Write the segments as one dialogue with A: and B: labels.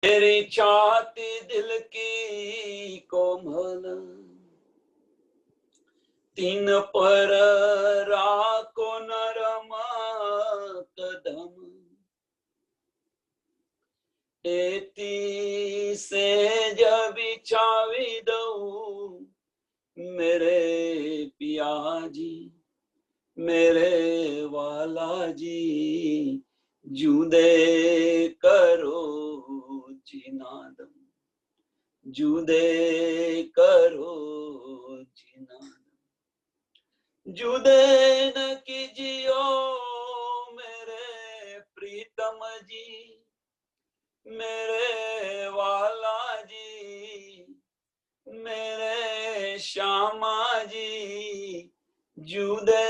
A: मेरी छाती दिल की कोमल, तीन पर राखो नरम कदम, एती से जब बिछावी दऊं मेरे पिया जी, मेरे वाला जी, जुदे करो जिनादम, जुदे करो जिनादम, जुदे न कीजियो मेरे प्रीतम जी, मेरे वाला जी, मेरे श्यामा जी, जुदे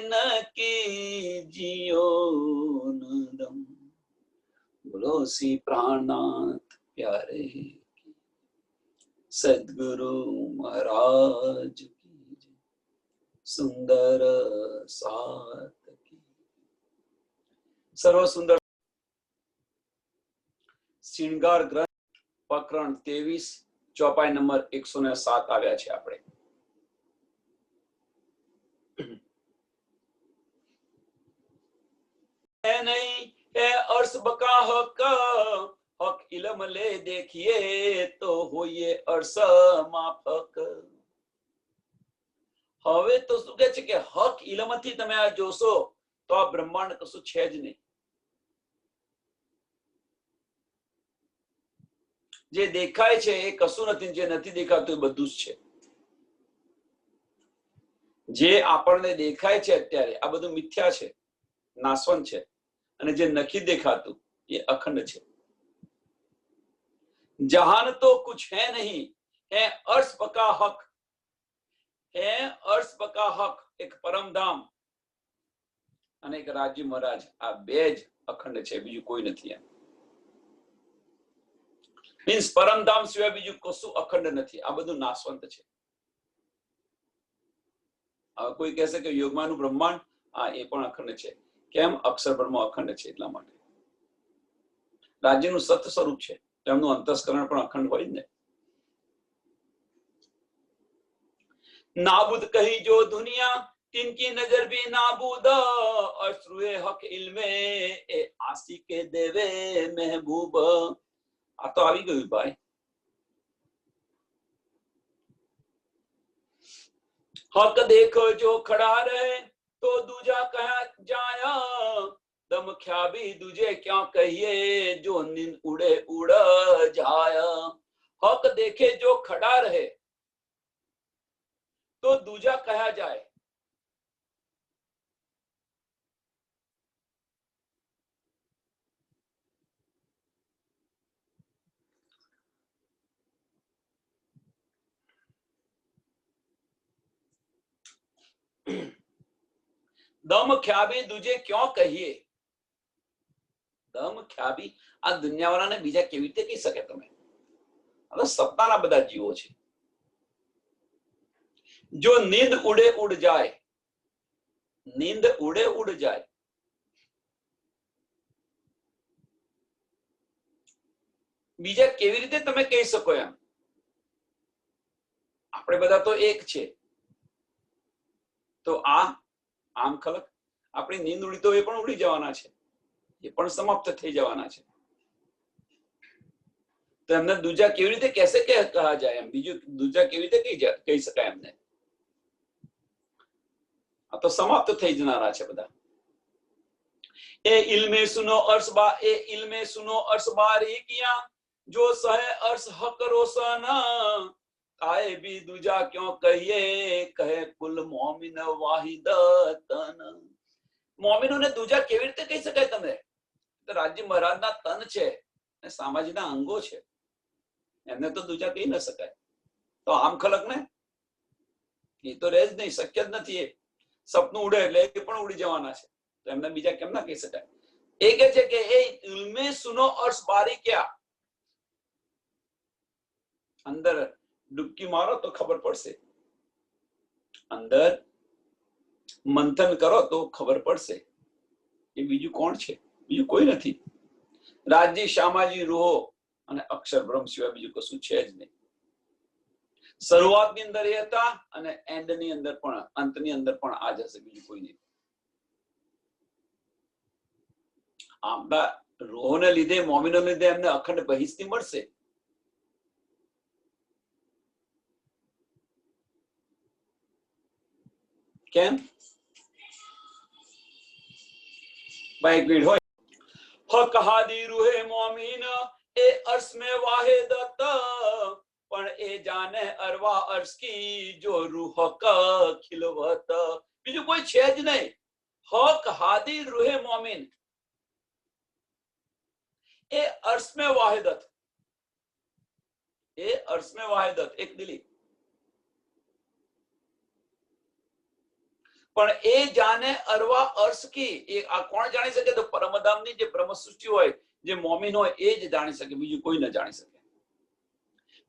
A: न कीजियो नदम। बोलो सी प्राणनाथ प्यारे सद्गुरु महाराज की, सुंदर सात की। सर्व सुंदर श्रृंगार ग्रंथ प्रकरण 23 ચોપાઈ નંબર 107 આવ્યા છે આપણે। नहीं है अर्श बका हक, हक इल्म ले देखिए तो होइए अर्श माफक। હવે તો શું કહે છે કે હક ઇલ્મથી તમે આ જોશો તો આ બ્રહ્માંડ કશું છે જ નહીં। જે દેખાય છે એ કશું નથી, જે નથી દેખાતું એ બધું જ છે। જે આપણને દેખાય છે અત્યારે આ બધું મિથ્યા છે, નાશવંત છે, અને જે નથી દેખાતું એ અખંડ છે। जहान तो कुछ है नहीं, है अर्श बका हक, है अर्श बका हक, एक परमधाम અને એક રાજ્ય મહારાજ, આ બે જ અખંડ છે, બીજું કોઈ નથી। મીન્સ પરમધામ સિવાય બીજું કશું અખંડ નથી, આ બધું નાશવંત છે। હવે કોઈ કહેશે કે યોગમાનું બ્રહ્માંડ, હા એ પણ અખંડ છે। કેમ? અક્ષર બ્રહ્મ અખંડ છે એટલા માટે। રાજ્યનું સત સ્વરૂપ છે, એમનું અંતસ્કરણ પણ અખંડ હોય ને। नाबुद कही जो दुनिया, तिनकी नजर भी नाबूद, अश्रुए हक इल्मे ए आसी के देवे महबूब। आ तो આવી ગયું ભાઈ। हक देखो जो खड़ा रहे तो दूजा कहा जाया, दम ख्या भी दूजे क्या कहिए जो नींद उड़े उड़ जाया। हक देखे जो खड़ा रहे तो दूजा कहा जाए, दम ख्याबी दूजे क्यों कहिए। दम ख्याबी આ દુનિયાવાળાને બીજા કેવી રીતે કહી શકે તમે? હવે સપનાના બધા જીવો છે। જો નીંદ ઉડે ઉડ જાય, નીંદ ઉડે ઉડ જાય, બીજા કેવી રીતે તમે કહી શકો એમ? આપણે બધા તો એક છે, તો આ આમ ખલક આપણી નીંદ ઉડી તો એ પણ ઉડી જવાના છે, એ પણ સમાપ્ત થઈ જવાના છે। તો એમને દૂજા કેવી રીતે કહેશે કે કહા જાય એમ? બીજું દૂજા કેવી રીતે કહી શકાય એમને? આ તો સમાપ્ત થઈ જનારા છે બધા। ए इल्मे सुनो अर्श बा, ए इल्मे सुनो अर्श बारी किया, जो सहे अर्श हक रोशन, आए भी दूजा क्यों कहिए कहे कुल मोमिन वाहिद तन। મોમિનોને દૂજા કેવી રીતે કહી શકાય તમે? તો રાજ્ય મહારાજના તન છે અને સામાજીના અંગો છે, એમને તો દૂજા કહી ન શકાય। તો આમ ખલક ને એ તો રહે જ નહીં, શક્ય જ નથી। એ સપનું ઉડે એટલે એ પણ ઉડી જવાના છે, તો એમને બીજા કેમ ના કહી શકાય? એ કહે છે કે એ ઇલ્મે સુનો अर्श बारी क्या, અંદર ડૂબકી મારો તો ખબર પડશે, અંદર મંથન કરો તો ખબર પડશે એ બીજું કોણ છે? બીજું કોઈ નથી। રાજ્ય શ્યામાજી રૂહો અને અક્ષર બ્રહ્મ સિવાય બીજું કશું છે જ નહીં. શરૂઆતની અંદર એ હતા અને એન્ડની અંદર પણ, અંતની અંદર પણ આ જ હશે, બીજું કોઈ નહીં. આપણા રોહોને લીધે, મોમિનોને લીધે એમને અખંડ બહિસ્તી મળશે. કેમ? ભાઈ ભીડ હોય. હક હાદી રૂહે મોમીન એ અર્શ મે વાહિદત, પણ એ જાને અરવા અર્શ કી જો રૂહ કા ખિલવત. બીજું કોઈ છે જ નહીં. હક હાદી રૂહે મોમીન એ અર્શ મે વાહિદત, એ અર્શ મે વાહિદત, એક દિલી. પણ એ જાને અરવા અર્શ કી, એ આ કોણ જાણી શકે? તો પરમધામની જે બ્રહ્મ સૃષ્ટિ હોય, જે મોમીન હોય, એ જ જાણી શકે, બીજું કોઈ ન જાણી શકે.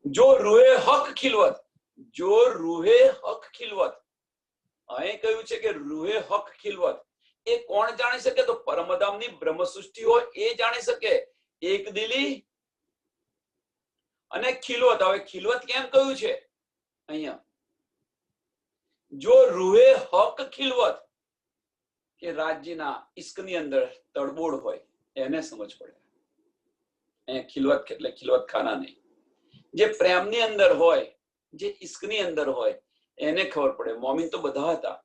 A: જો રૂહે હક ખિલવત, જો રૂહે હક ખિલવત, અહીં કહ્યું છે કે રૂહે હક ખિલવત, એ કોણ જાણી શકે? તો પરમધામની બ્રહ્મ સૃષ્ટિ હોય એ જાણી શકે. એક દિલી અને ખિલવત. હવે ખિલવત કેમ કહ્યું છે અહીંયા? જો રૂહે હક ખિલવત, કે રાજ્યના ઇશ્કની અંદર તડબોળ હોય, એને સમજ પડે. અહીંયા ખિલવત એટલે ખિલવત ખાના નહીં. જે પ્રેમની અંદર હોય, જે ઇશ્કની અંદર હોય, એને ખબર પડે. મોમીન તો બધા હતા.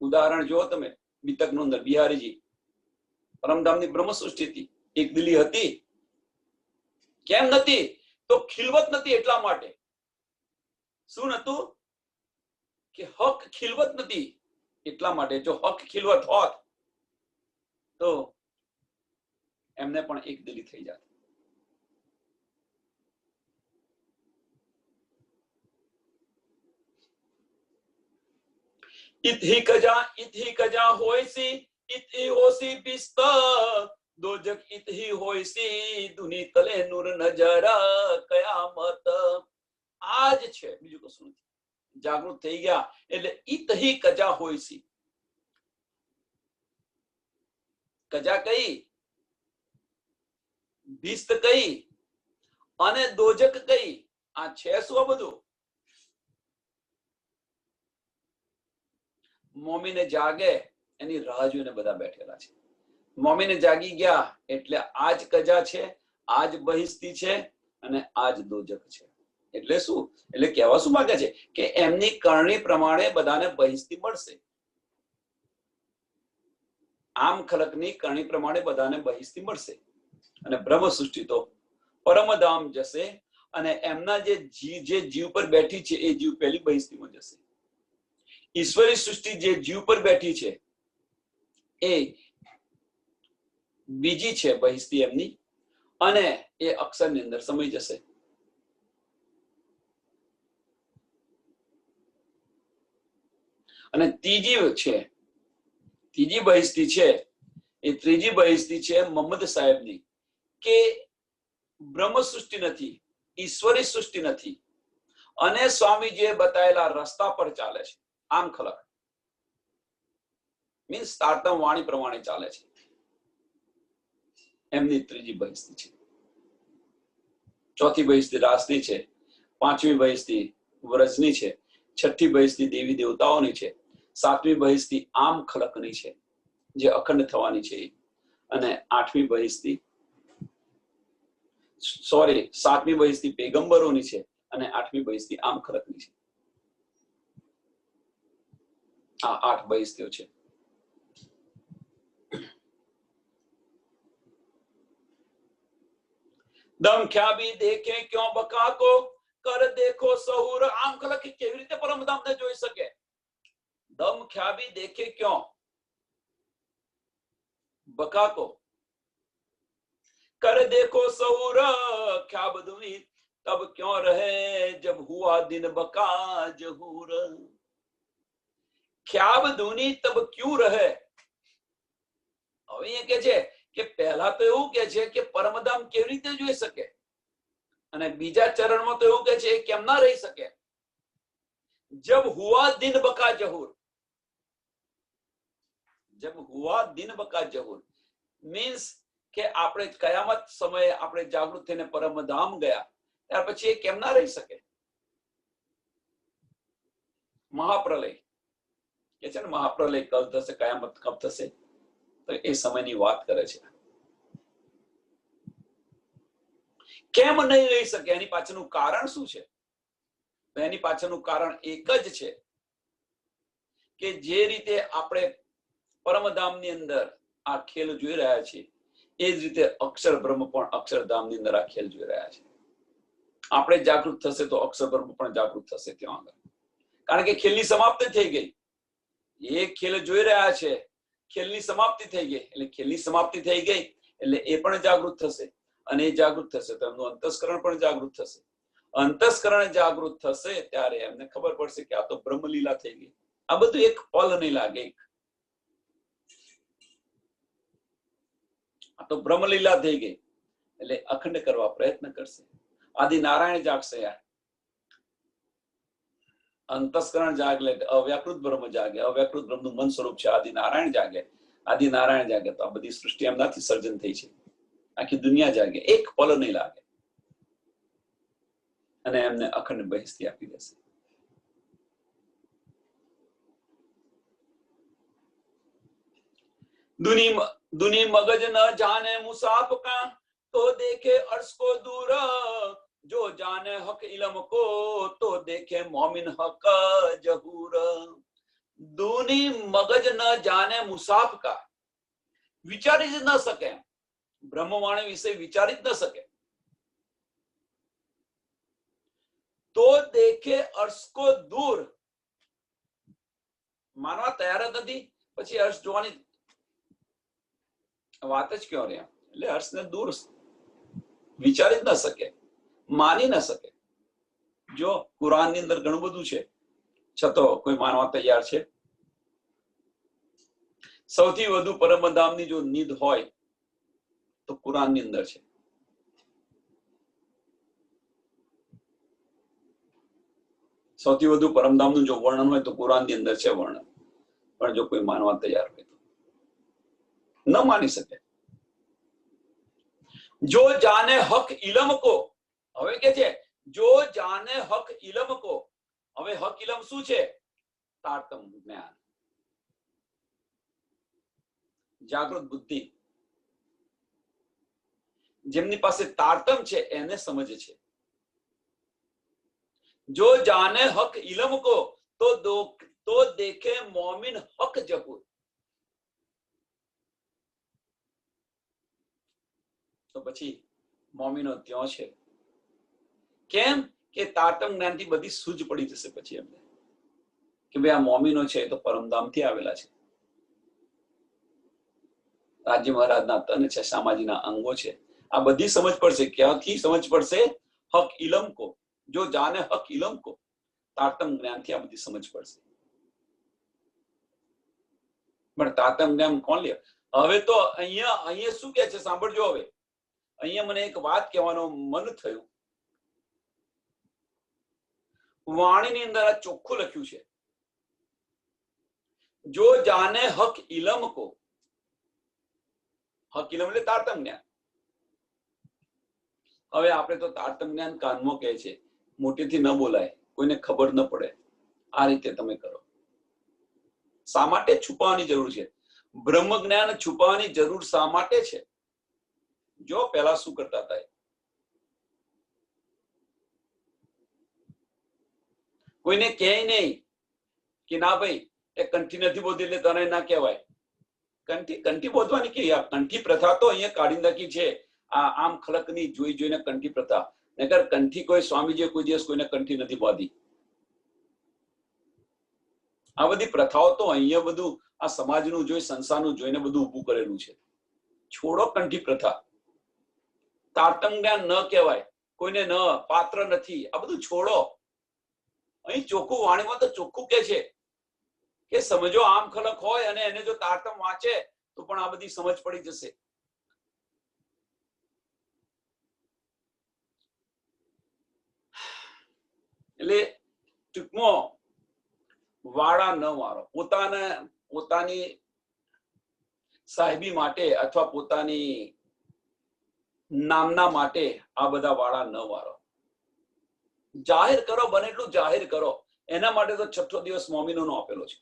A: ઉદાહરણ જો તમે બીતકનું અંદર બિહારીજી, પરમધામની બ્રહ્મ સૃષ્ટિ હતી, એક દિલી હતી. કેમ નથી? તો ખિલવત નથી એટલા માટે. શું નતું? કે હક ખિલવત નથી એટલા માટે. જો હક ખિલવત હોત તો એમને પણ એક દિલી થઈ જાત. ઇતહી કજા હોયસી ઇતહી હોસી બિસ્ત, દોજક ઇતહી હોયસી દુની તલે નૂર નજર કયામત. આ જ છે, બીજું કશું નથી. જાગૃત થઈ ગયા એટલે ઇતહી કજા હોયસી. કજા કઈ, બિસ્ત કઈ અને દોજક કઈ. આ છે શું? આ બધું મોમીને જાગે એની રાહ જોઈને બધા બેઠેલા છે. મોમીને જાગી ગયા એટલે આજ કજા છે, આજ બહિસ્તી છે અને આજ દોજક છે. એટલે શું? એટલે કહેવા શું માંગે છે? કે એમની કરણી પ્રમાણે બધાને બહિસ્તી મળશે. આમ ખલકની કરણી પ્રમાણે બધાને બહિસ્તી મળશે. અને બ્રહ્મ સૃષ્ટિ તો પરમધામ જશે અને એમના જે જીવ પર બેઠી છે એ જીવ પહેલી બહિસ્તીમાં જશે. ઈશ્વરી સૃષ્ટિ જે જીવ પર બેઠી છે એ બીજી છે બહિસ્તી એમની, અને એ અક્ષરની અંદર સમાઈ જશે. અને ત્રીજી બહિસ્તી છે, એ ત્રીજી બહિસ્તી છે મોહમ્મદ સાહેબની, કે બ્રહ્મ સૃષ્ટિ નથી, ઈશ્વરી સૃષ્ટિ નથી, અને સ્વામીજીએ બતાવેલા રસ્તા પર ચાલે છે. આમ ખલક મીન્સ તારતમ વાણી પ્રમાણે ચાલે છે. એમની ત્રીજી બહિસ્તી છે. ચોથી બહિસ્તી રાસની છે, પાંચમી બહિસ્તી વ્રજની છે, છઠ્ઠી બહિસ્તી દેવી દેવતાઓની છે, સાતમી બહિસ્તી આમ ખલકની છે જે અખંડ થવાની છે, અને આઠમી બહિસ્તી સાતમી બહિસ્તી પેગંબરોની છે અને આઠમી બહિસ્તી આમ ખલકની છે. આ 8 બહિસ્તીઓ છે. દમ ખ્યા ભી દેખે ક્યો બકા કો કર દેખો સહુર. આમ ખલક કેવી રીતે પરમધામને જોઈ શકે? દમ ખ્યા ભી દેખે ક્યો બકા કો कर देखो सऊर, ख्याब दुनी तब क्यों रहे जब हुआ दिन बका जहूर. ખ્યાબ દુની તબ ક્યું રહે. હવે એ કે છે કે પહેલા તો એવું કે છે કે પરમધામ કેવી રીતે જોઈ શકે, અને બીજા ચરણમાં તો એવું કે છે કેમ ના રહી શકે. જબ હુઆ દિન બકા જહૂર. જબ હુઆ દિન બકા જહૂર મીન્સ કે આપણે કયામત સમયે આપણે જાગૃત થઈને પરમધામ ગયા, ત્યાર પછી એ કેમ ના રહી શકે? મહાપ્રલય કે છે ને, મહાપ્રલય કબ થશે, કયામત કબ થશે, તો એ સમયની વાત કરે છે. કેમ નહીં રહી શકે? એની પાછળનું કારણ શું છે? એની પાછળનું કારણ એક જ છે કે જે રીતે આપણે પરમધામની અંદર આ ખેલ જોઈ રહ્યા છીએ, એ જ રીતે અક્ષર બ્રહ્મ પણ અક્ષરધામની અંદર આ ખેલ જોઈ રહ્યા છે. આપણે જાગૃત થશે તો અક્ષર બ્રહ્મ પણ જાગૃત થશે ત્યાં આગળ. કારણ કે ખેલની સમાપ્તિ થઈ ગઈ. એ ખેલ જોઈ રહ્યા છે, ખેલની સમાપ્તિ થઈ ગઈ. એટલે ખેલની સમાપ્તિ થઈ ગઈ એટલે એ પણ જાગૃત થશે, અને એ જાગૃત થશે તો એમનું અંતસ્કરણ પણ જાગૃત થશે. અંતસ્કરણ જાગૃત થશે ત્યારે એમને ખબર પડશે કે આ તો બ્રહ્મલીલા થઈ ગઈ. આ બધું એક પલ નહીં લાગે, આ તો બ્રહ્મલીલા થઈ ગઈ. એટલે અખંડ કરવા પ્રયત્ન કરશે. આદિ નારાયણ જાગશે યાર. અંતસ્કરણ જાગે, અવ્યાકૃત બ્રહ્મ જાગે. અવ્યાકૃત બ્રહ્મનું મન સ્વરૂપ છે આદિ નારાયણ જાગે. આદિ નારાયણ જાગે તો આ બધી સૃષ્ટિ એમનાથી સર્જન થઈ છે. આખી દુનિયા જાગે, એક પલ નહીં લાગે, અને એમને અખંડ બહિસ્તી આપી દેશે. दुनी मगज न जाने मुसाफ का, तो देखे अर्श को दूर. जो जाने हक इलम को, तो देखे मोमिन हक जहूर. दूनी मगज न जाने मुसाफ का, विचारी જ ન શકે. બ્રહ્મવાણી વિશે વિચારી જ ન શકે. તો દેખે અર્શ કો દૂર. માનવા તૈયાર જ નથી, પછી અર્શ જોવાની વાત જ ક્યાં રહ્યા? એટલે હર્ષને દૂર વિચારી જ ન શકે, માની ન શકે. જો કુરાનની અંદર ઘણું બધું છે, છતાં કોઈ માનવા તૈયાર છે? સૌથી વધુ પરમધામની જો નીડ હોય તો કુરાનની અંદર છે. સૌથી વધુ પરમધામનું જો વર્ણન હોય તો કુરાનની અંદર છે વર્ણન. પણ જો કોઈ માનવા તૈયાર હોય તો ન માની શકે. જો જાને હક ઇલમ કો, હવે કે છે જો જાને હક ઇલમ કો. હવે હક ઇલમ શું છે? તારતમ જ્ઞાન, જાગૃત બુદ્ધિ. જેમની પાસે તારતમ છે એને સમજ છે. જો જાને હક ઇલમ કો, તો દેખે મોમિન હક જહૂર. તો પછી મોમીનો ત્યાં છે. કેમ કે તારતમ જ્ઞાનથી બધી સૂઝ પડી જશે પછી એમને કે ભાઈ આ મોમીનો છે તો પરમધામથી આવેલા છે. રાજ્ય મહારાજના તન છે, શામાજીના અંગો છે. આ બધી સમજ પડશે. ક્યાંથી સમજ પડશે? હક ઇલમ કો. જો જાને હક ઇલમ કો, તારતમ જ્ઞાનથી આ બધી સમજ પડશે. પણ તારતમ જ્ઞાન કોણ લે? હવે તો અહીંયા શું કે છે સાંભળજો. હવે અહીંયા મને એક વાત કહેવાનો મન થયું. વાણીની અંદર આ ચોખ્ખું લખ્યું છે, જો જાને હક ઇલમ કો. હક ઇલમ એટલે તારતમ જ્ઞાન. હવે આપણે તો તારતમ જ્ઞાન કાનમાં કહે છે, મોટેથી ન બોલાય, કોઈને ખબર ન પડે. આ રીતે તમે કરો. શા માટે છુપાવવાની જરૂર છે? બ્રહ્મ જ્ઞાન છુપાવવાની જરૂર શા માટે છે? જો પહેલા શું કરતા હતા, કોઈને કહે નહીં કે ના ભાઈ એ કંઠી નથી બોધી એટલે તને ના કહેવાય. કંઠી બોધવાની કે કંઠી પ્રથા તો અહીંયા કાઢી નાખી છે. આ આમ ખલકની જોઈને કંઠી પ્રથા. નકર કંઠી કોઈ સ્વામીજીએ કોઈ દિવસ કોઈને કંઠી નથી બાંધી. આ બધી પ્રથાઓ તો અહીંયા બધું આ સમાજનું જોઈ, સંસારનું જોઈને બધું ઊભું કરેલું છે. છોડો કંઠી પ્રથા. તારતમ જ્ઞાન ન કહેવાય, કોઈને ન પાત્ર નથી, આ બધું છોડો. અહીં ચોખ્ખું વાણીમાં તો ચોખ્ખું કે છે કે સમજો આમ ખલક હોય અને એને જો તારતમ વાંચે તો પણ આ બધી સમજ પડી જશે. એટલે ટૂંકમાં વાળા ન મારો. પોતાની સાહેબી માટે અથવા પોતાની નામના માટે આ બધા વાળા ન વાળો. જાહેર કરો, બને એટલું જાહેર કરો. એના માટે તો 6 દિવસ મોમીનોનો આપેલો છે.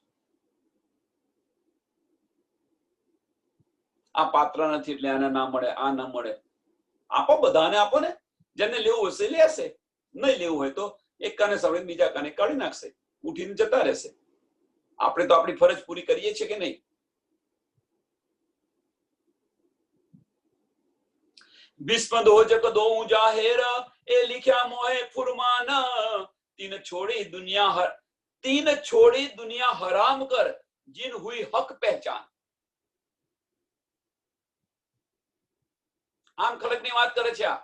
A: આ પાત્ર નથી એટલે આને ના મળે, આ ના મળે. આપો, બધાને આપો ને. જેને લેવું હશે લેશે, નહીં લેવું હોય તો એક કાને સાંભળીને બીજા કાને કાઢી નાખશે, ઉઠીને જતા રહેશે. આપણે તો આપણી ફરજ પૂરી કરીએ છીએ કે નહીં? ભીષ્મ દોજક દો જાહેર એ लिख्या મોહે ફુરમાન તીન છોડી દુનિયા હરામ કર જીન હુઈ હક પહેચાન. આમ ખલકની વાત કરે છે. આ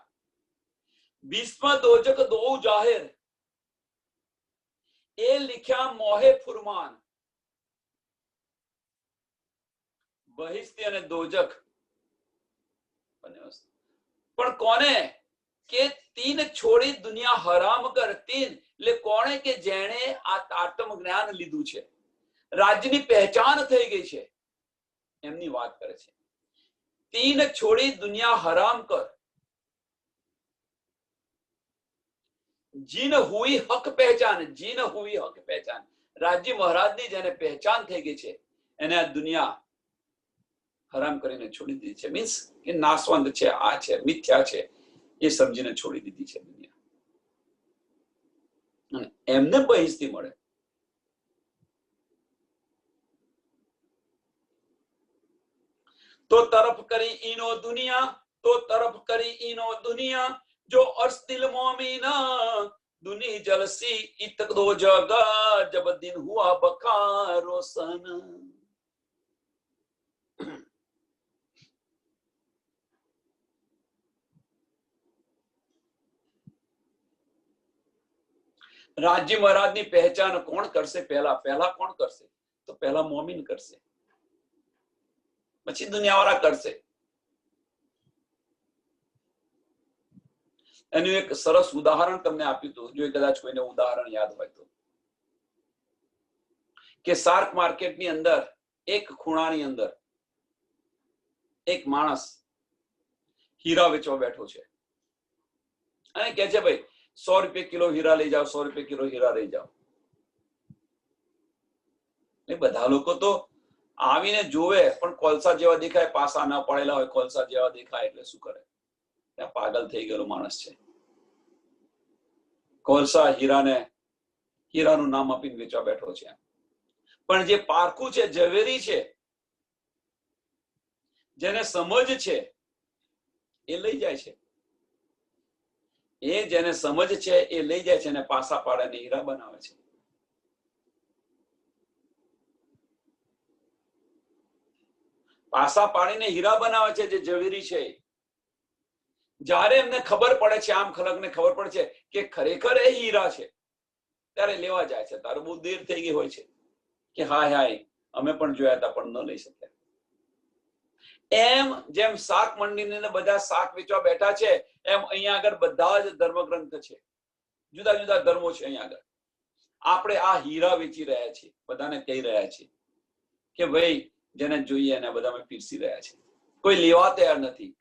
A: ભીષ્મ દોજક દો જાહેર એ लिख्या મોહે ફુરમાન. બહિષ્ઠ અને દોજક પણ કોને કે તીન છોડી દુનિયા હરામ કર. તીન એટલે કોણે કે જેણે આ આત્મ જ્ઞાન લીધું છે, રાજ્યની પહેચાન થઈ ગઈ છે, એમની વાત કરે છે. તીન છોડી દુનિયા હરામ કર જીન હુઈ હક પહેચાન. જીન હુઈ હક પહેચાન. રાજ્ય મહારાજની જેને પહેચાન થઈ ગઈ છે એને આ દુનિયા હરામ કરીને છોડી દીધી છે. મીન્સ કે નાશવંત છે, આ છે, મિથ્યા છે, એ સમજીને છોડી દીધી છે દુનિયા. અને એમને બહિષ્ઠી મળે. તો તરફ કરી ઈનો દુનિયા, તો તરફ કરી ઈનો દુનિયા જો અર્શ દિલ મોમીના दुनी जलसी इत दो जगह जब दिन हुआ बका रोशन. राज्य महाराज ની પહેચાન કોણ કરશે? પહેલા કોણ કરશે? તો પહેલા મોમીન કરશે, પછી દુનિયાવાળા કરશે. એનું એક સરસ ઉદાહરણ તમને આપ્યું હતું, જો કદાચ કોઈને ઉદાહરણ યાદ હોય તો, કે શાર્ક માર્કેટની અંદર એક ખૂણાની અંદર એક માણસ હીરા વેચવા બેઠો છે અને કહે છે, ભાઈ 100 રૂપિયા કિલો હીરા લઈ જાઓ, 100 રૂપિયા કિલો હીરા લઈ જાઓ. એ બધા લોકો તો આવીને જોવે, પણ કોલસા જેવા દેખાય, પાસા ના પડેલા હોય, કોલસા જેવા દેખાય એટલે શું કરે? ત્યાં પાગલ થઈ ગયેલો માણસ છે. કોલસા હીરાનું નામ આપીને વેચવા બેઠો છે. પણ જે પારખું છે, ઝવેરી છે, જેને સમજ છે એ લઈ જાય છે. એ જેને સમજ છે એ લઈ જાય છે અને પાસા પાડીને હીરા બનાવે છે. પાસા પાડીને હીરા બનાવે છે જે ઝવેરી છે. જ્યારે એમને ખબર પડે છે, આમ ખલકને ખબર પડે છે કે ખરેખર એ હીરા છે, ત્યારે લેવા જાય છે. તારું બહુ દેર થઈ ગઈ હોય છે કે હાય અમે પણ જોયા હતા પણ ન લઈ શક્યા. એમ જેમ શાક મંડીને બધા શાક વેચવા બેઠા છે, એમ અહીંયા આગળ બધા જ ધર્મગ્રંથ છે, જુદા જુદા ધર્મો છે. અહીંયા આગળ આપણે આ હીરા વેચી રહ્યા છીએ, બધાને કહી રહ્યા છીએ કે ભાઈ જેને જોઈએ એને બધા અમે પીરસી રહ્યા છે. કોઈ લેવા તૈયાર નથી.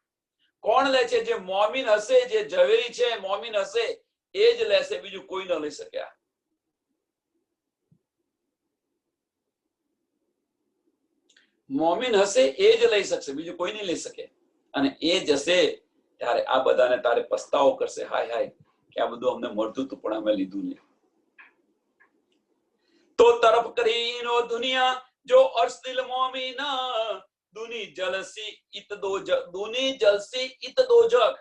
A: કોણ લે છે? જે મોમીન હશે, જે ઝવેરી છે, મોમીન હશે એ જ લેશે, બીજું કોઈ ન લઈ શકે. મોમીન હશે એ જ લઈ શકશે, બીજું કોઈ નહીં લઈ શકે. અને એ જશે ત્યારે આ બધાને તારે પસ્તાવો કરશે, હાય કે આ બધું અમને મળતું હતું પણ અમે લીધું નહીં. તો તરફ કરીનો દુનિયા જો અર્શ દિલ મોમીના દુની જલસી ઈત દો જગ.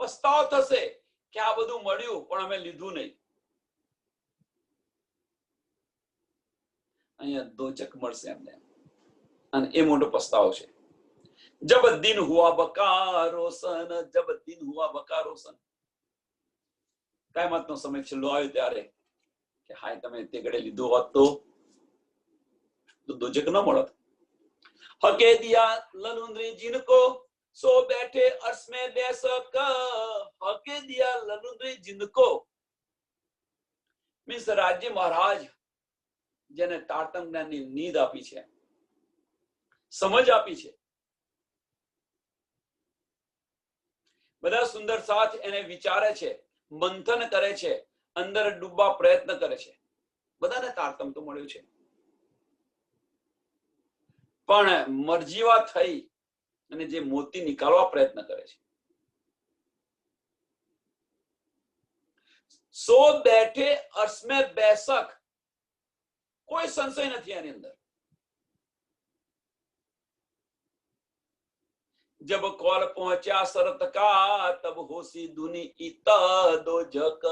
A: પસ્તાવ થશે કે આ બધું મળ્યું પણ અમે લીધું નહીં. અહીંયા દોજક મળશે એમને, અને એ મોટો પસ્તાવો છે. જબ દિન હુઆ બકા રોશન, જબ દિન હુઆ બકા રોશન. કિયામતનો સમય છેલ્લો આવ્યો ત્યારે કે હાય તમે તે ઘડે લીધું હોત તો દોજક ન મળત. હકે દિયા લલુંદ્રી જીनको સો બેઠે અર્શ में બેસક. હકે દિયા લલુંદ્રી જીनको મીન્સ રાજ્ય મહારાજ જેને તારતમ જ્ઞાનની નીંદ આપી છે, સમજ આપી છે, બધા સુંદર સાથ એને વિચારે છે, મંથન કરે છે, અંદર ડૂબવા પ્રયત્ન કરે છે. બધાને તારતમ તો મળ્યું છે, પણ મરજીવા થઈ અને જે મોતી નીકાળવા પ્રયત્ન કરે છે. સો બેઠે अर्श में बैसक, કોઈ સંશય નથી આની અંદર. जब कौल पहुंचा शरत का तब होशी दुनी इत दो जक.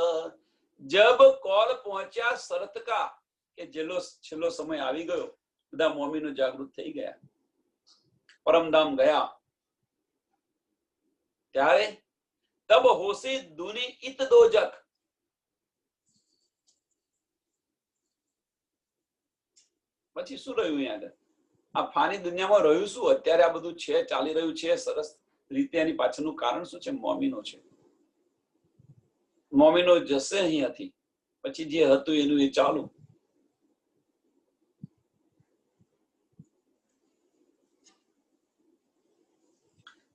A: जब कौल पहुंचा शरत का, કે છેલ્લો સમય આવી ગયો, બધા મોમીનો જાગૃત થઈ ગયા, પરમધામ ગયા, ત્યારે તબ હોશી દુની इत दो जक. પછી શું રહ્યું અહીંયા આગળ? આ ફાની દુનિયામાં રહ્યું શું? અત્યારે આ બધું છે, ચાલી રહ્યું છે સરસ રીતે, એની પાછળનું કારણ શું છે? મોમીનો છે. મોમીનો જશે અહીંયાથી, પછી જે હતું એનું એ ચાલુ.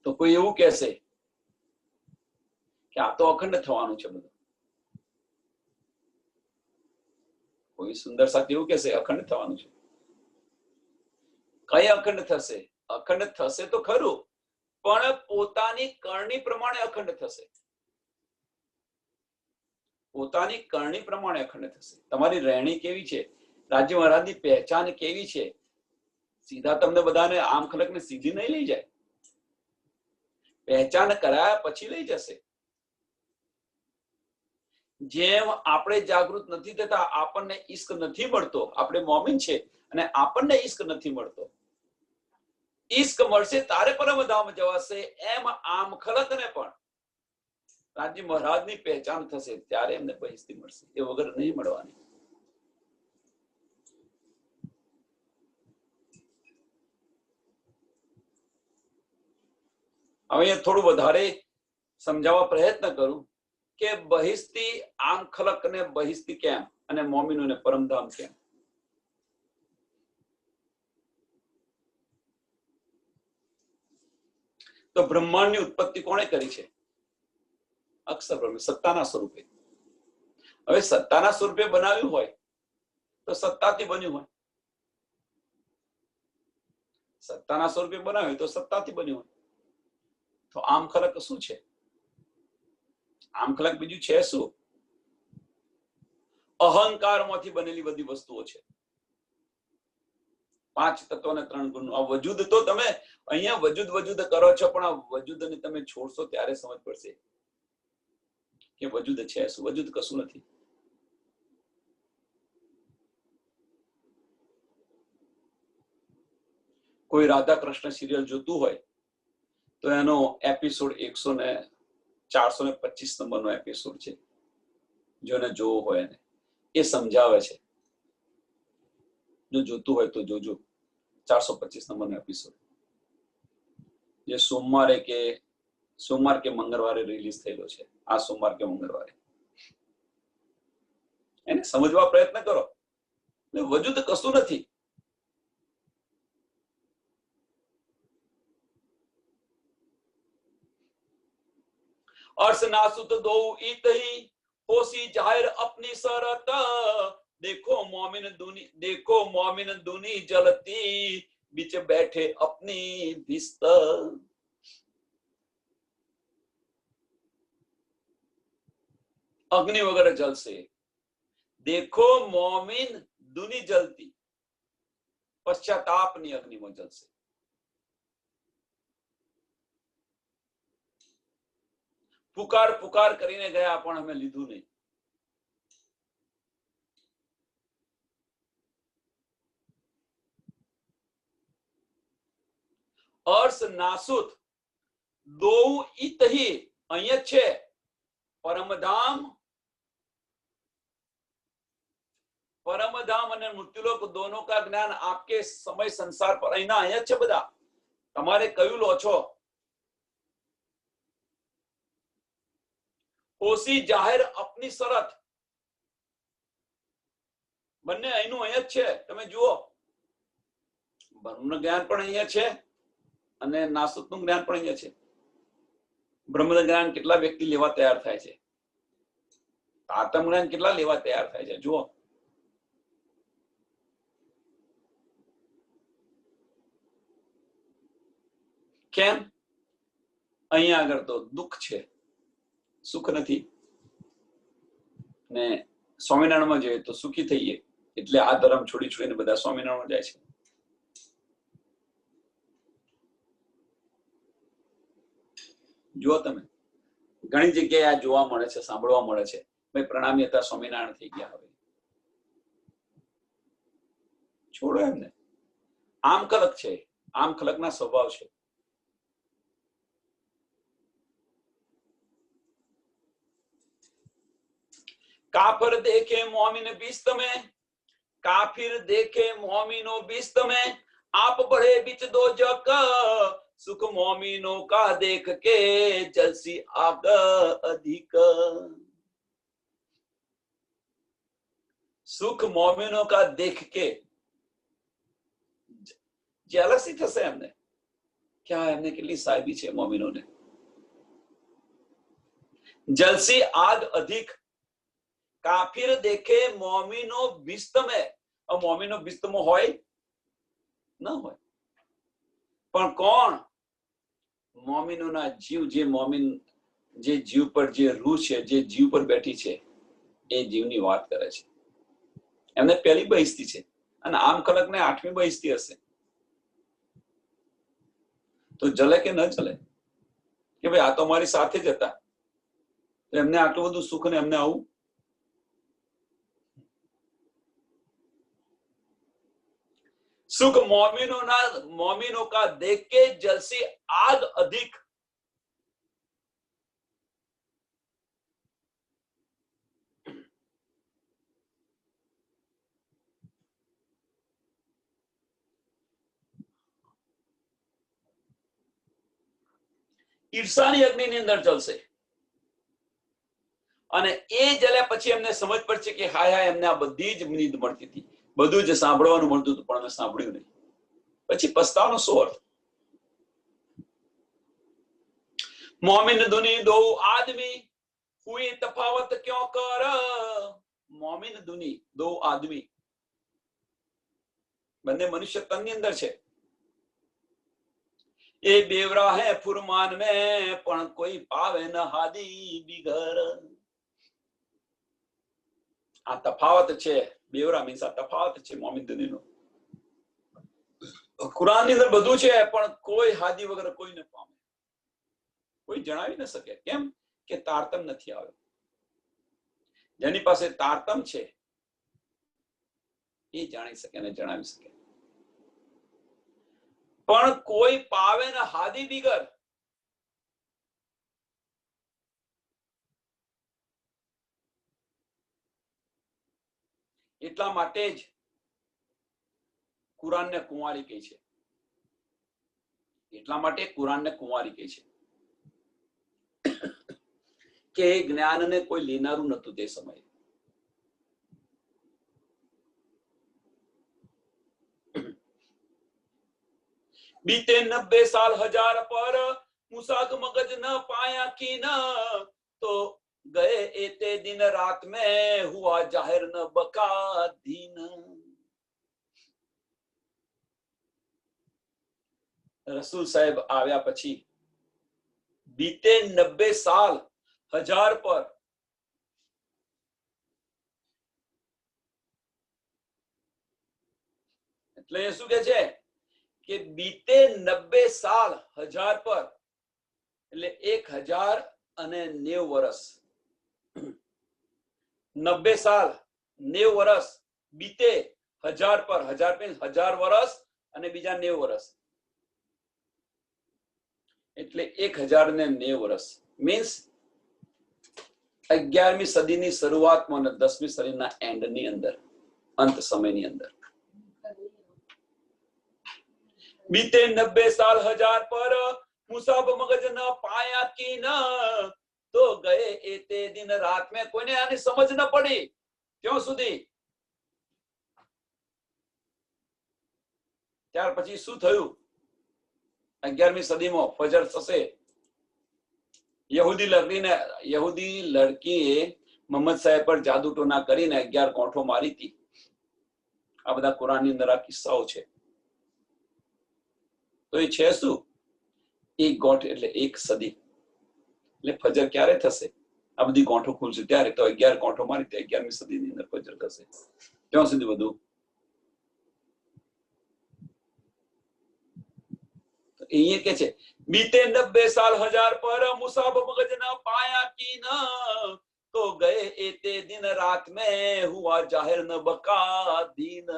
A: તો કોઈ એવું કહેશે કે આ તો અખંડ થવાનું છે બધું. કોઈ સુંદર સાથે એવું કહેશે અખંડ થવાનું છે. કઈ અખંડ થશે? અખંડ થશે તો ખરું, પણ પોતાની કરણી પ્રમાણે અખંડ થશે. પોતાની કરણી પ્રમાણે અખંડ થશે. તમારી રહેણી કેવી છે, રાજ્ય મહારાજની પહેચાન કેવી છે, સીધા તમને બધાને આમ ખલકને સીધી નહીં લઈ જાય. પહેચાન કરાયા પછી લઈ જશે. જેમ આપણે જાગૃત નથી થતા, આપણને ઈશ્ક નથી મળતો, આપણે મોમીન છે અને આપણને ઈશ્ક નથી મળતો. ઈશ્ક મળશે તારે પરમધામ જવાશે. એમ આમ ખલકને પણ રાજ્ય મહારાજની પહેચાન થશે ત્યારે એમને બહિસ્તી મળશે, એ વગર નહીં મળવાની. હવે થોડું વધારે સમજાવવા પ્રયત્ન કરું કે બહિસ્તી આમ ખલક ને બહિસ્તી કેમ, અને મોમીનોને પરમધામ કેમ. તો બ્રહ્માંડની ઉત્પત્તિ કોણે કરી છે? અક્ષર બ્રહ્મ, સત્તાના સ્વરૂપે. હવે સત્તાના સ્વરૂપે બનાવ્યું હોય તો સત્તાથી બન્યું હોય. સત્તાના સ્વરૂપે બનાવ્યું તો સત્તાથી બન્યું હોય. તો આમ ખલક શું છે? આમ ખલક બીજું છે શું? અહંકારમાંથી બનેલી બધી વસ્તુઓ છે. 5 તત્વો અને 3 ગુણ. આ વજૂદ તો તમે અહીંયા વજૂદ કરો છો, પણ આ વજૂદને તમે છોડશો ત્યારે સમજ પડશે કે વજૂદ છે શું. વજૂદ કશું નથી. કોઈ રાધા કૃષ્ણ સિરિયલ જોતું હોય તો એનો એપિસોડ 425 નંબરનો એપિસોડ છે. જોને જોવો હોય એને એ સમજાવે છે. જો જોતું હોય તો જોજો. 425 નંબરનો એપિસોડ, જે સોમવાર કે મંગળવારે રિલીઝ થયેલો છે. આ સોમવાર કે મંગળવારે એને સમજવા પ્રયત્ન કરો. વજૂદ કશું નથી. अर्श नासुत दो इत ही होशी जाहिर अपनी शरत. देखो मोमिन दुनी जलती बीच बैठे अपनी भिस्त. अग्नि वगैरह जलसे. देखो मोमिन दुनी जलती, पश्चातापनी अग्निમાં જલશે. પુકાર કરીને ગયા પણ અમે લીધું નહીં. अर्श नासुत दो इत ही, અહીંયા છે પરમધામ અને મૃત્યુલોક दोनों का ज्ञान आपके समय संसार पर અહીંયા છે. બધા તમારે કયું લો છો? હોશી જાહેર અપની શરત, બંને અહીંનું અહીંયા જ છે. તમે જુઓ, બ્રહ્મનું જ્ઞાન પણ અહીંયા છે અને નાસુતનું જ્ઞાન પણ અહીંયા છે. બ્રહ્મ જ્ઞાન કેટલા વ્યક્તિ લેવા તૈયાર થાય છે? તારતમ જ્ઞાન કેટલા લેવા તૈયાર થાય છે? જુઓ, કેમ? અહીંયા આગળ તો દુઃખ છે, સુખ નથી. ને સ્વામિનારાયણમાં જોઈએ તો સુખી થઈએ, એટલે આ ધર્મ છોડી છોડીને બધા સ્વામિનારાયણ જાય છે. જુઓ તમે, ઘણી જગ્યાએ આ જોવા મળે છે, સાંભળવા મળે છે. ભાઈ પ્રણામી હતા, સ્વામિનારાયણ થઈ ગયા. હવે છોડો એમને. આમ ખલક છે, આમ ખલકના સ્વભાવ છે. કાફર દેખે મોમિન બીસ્ત में, काफिर देखे मोमिनो बिस्त में, आप बढ़े बिच दो जक, सुख मोमिनो का देख के जलसी आग अधिक. सुख मोमिनो का देख के जेलसी થશે એમને. ક્યાં એમને કેટલી સાહેબી છે મોમિનોને. जलसी आग अधिक. કાફિર દેખે મોમિનો બિસ્ત में. મોમિનો બિસ્તમાં હોય ન હોય, પણ કોણ? મોમિનોના જીવ. જે મોમિન, જે જીવ પર જે રૂહ છે, જે જીવ પર બેઠી છે, એ જીવની વાત કરે છે. એમને પહેલી બહિસ્તી છે, અને આમ ખલકને 8મી બહિસ્તી હશે. તો જલે કે ન જલે કે ભાઈ આ તો મારી સાથે જ હતા, એમને આટલું બધું સુખ ને એમને આવું. सुख मोमिनों का देख के जलसी आग अधिक. ઈર્ષાની અગ્નિની અંદર જલશે, અને એ જલ્યા પછી એમને સમજ પડશે કે હાય હાય, એમને આ બધી જ નીંદ મળતી હતી, બધું જ સાંભળવાનું મળતું હતું, પણ અમે સાંભળ્યું નહીં. પછી પસ્તાવાનો શું અર્થ? મોમિન દુની દો આદમી, हुई तफावत क्यों कर. મોમિન દુની દો આદમી, બંને મનુષ્ય તનની અંદર છે. એ બેવરા હે ફુરમાન में, પણ કોઈ પાવે ન હાદી બિગર. આ તફાવત છે. બેવરા મીન્સ આ તફાવત છે મોમિન દુનીનો. કુરાનની અંદર બધું છે, પણ કોઈ હાદી વગર કોઈ ન પામે, કોઈ જણાવી ન શકે. કેમ? કે તારતમ નથી આવ્યો. જેની પાસે તારતમ છે એ જાણી શકે અને જણાવી શકે, પણ કોઈ પાવે ન હાદી બિગર. એટલા માટે જ કુરાનને કુંવારી કહી છે. એટલા માટે કુરાનને કુંવારી કહી છે કે જ્ઞાનને કોઈ લેનારું નતું તે સમયે. बीते 90 साल हजार पर, मुसाक मगज न पाया की न, तो गए एते दिन रात में, हुआ जाहिर न बका दीन. રસૂલ સાહેબ આવ્યા પછી બીતે 90 સાલ हजार પર, એટલે શું કે છે કે બીતે 90 સાલ हजार પર, એટલે 1090 વર્ષ. 90 સાલ 90 વર્ષ બીતે हजार પર. 1000 મીન્સ 1000 વર્ષ અને બીજા 90 વર્ષ, એટલે 1090 વર્ષ. મીન્સ 11મી સદીની શરૂઆતમાં અને 10મી સદીના એન્ડની અંદર, અંત સમયની અંદર. बीते 90 साल हजार पर, मुसाब मगज न पाया की न, तो गए एते दिन रात में. કોઈને આની સમજ ન પડી ક્યાં સુધી. ત્યાર પછી શું થયું? 11મી સદીમાં ફજર થશે, યહૂદી લડકીએ મોહમ્મદ સાહેબ પર જાદુ ટોના કરીને 11 કોઠો મારી હતી. આ બધા કુરાનની અંદર આ કિસ્સાઓ છે. તો એ છે શું? એક ગોઠ એટલે 1 સદી. એટલે ફજર ક્યારે થશે? આ બધી ગોઠો ખુલશે ત્યારે. તો 11 કોઠો મારી તો 11મી સદીની અંદર ફજર થશે. ક્યાં સુધી બધું? અહીંયા કે છે बीते 90 साल हजार पर मुसाब मगज न पाया की न तो गए एते दिन रात में हुआ जाहिर न बका दीन.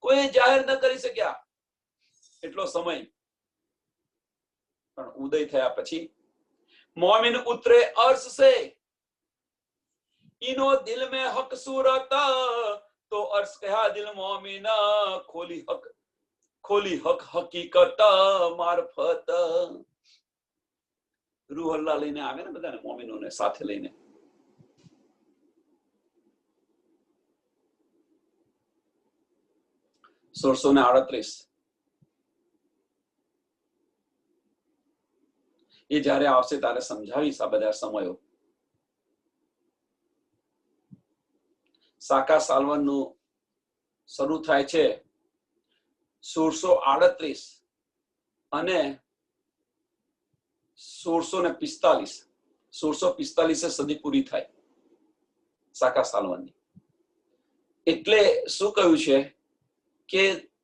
A: કોઈ જાહેર ન કરી શક્યા એટલો સમય. પણ ઉદય થયા પછી મોમિન ઉતરે અર્શ સે इनो दिल में हक सूरत तो अर्श कहा दिल मोमिना खोली हक हकीकत मार्फत. રૂહ અલ્લાહ લઈને આવે ને બધાને, મોમિનોને સાથે લઈને. સોળસો ને 38 એ જયારે આવશે ત્યારે સમજાવીશ આ બધા સમયો. સાકા સાલવન નું શરૂ થાય છે 1638 અને 1645. 1645 સદી પૂરી થાય સાકા સાલવનની. એટલે શું કહ્યું છે કે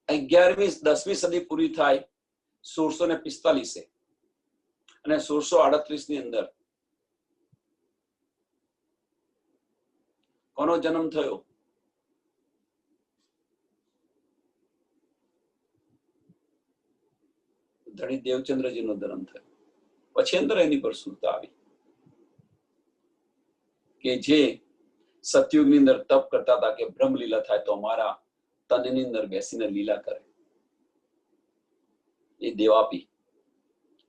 A: 11મી 10મી સદી પૂરી થાય 1645 અને 1638 ની અંદર કોનો જન્મ થયો? ધણી દેવચંદ્રજીનો જન્મ થયો. પછી અંદર એની પર સુરતા આવી કે જે સતયુગની અંદર તપ કરતા હતા કે બ્રહ્મ લીલા થાય તો અમારા તનની અંદર બેસીને લીલા કરે. એ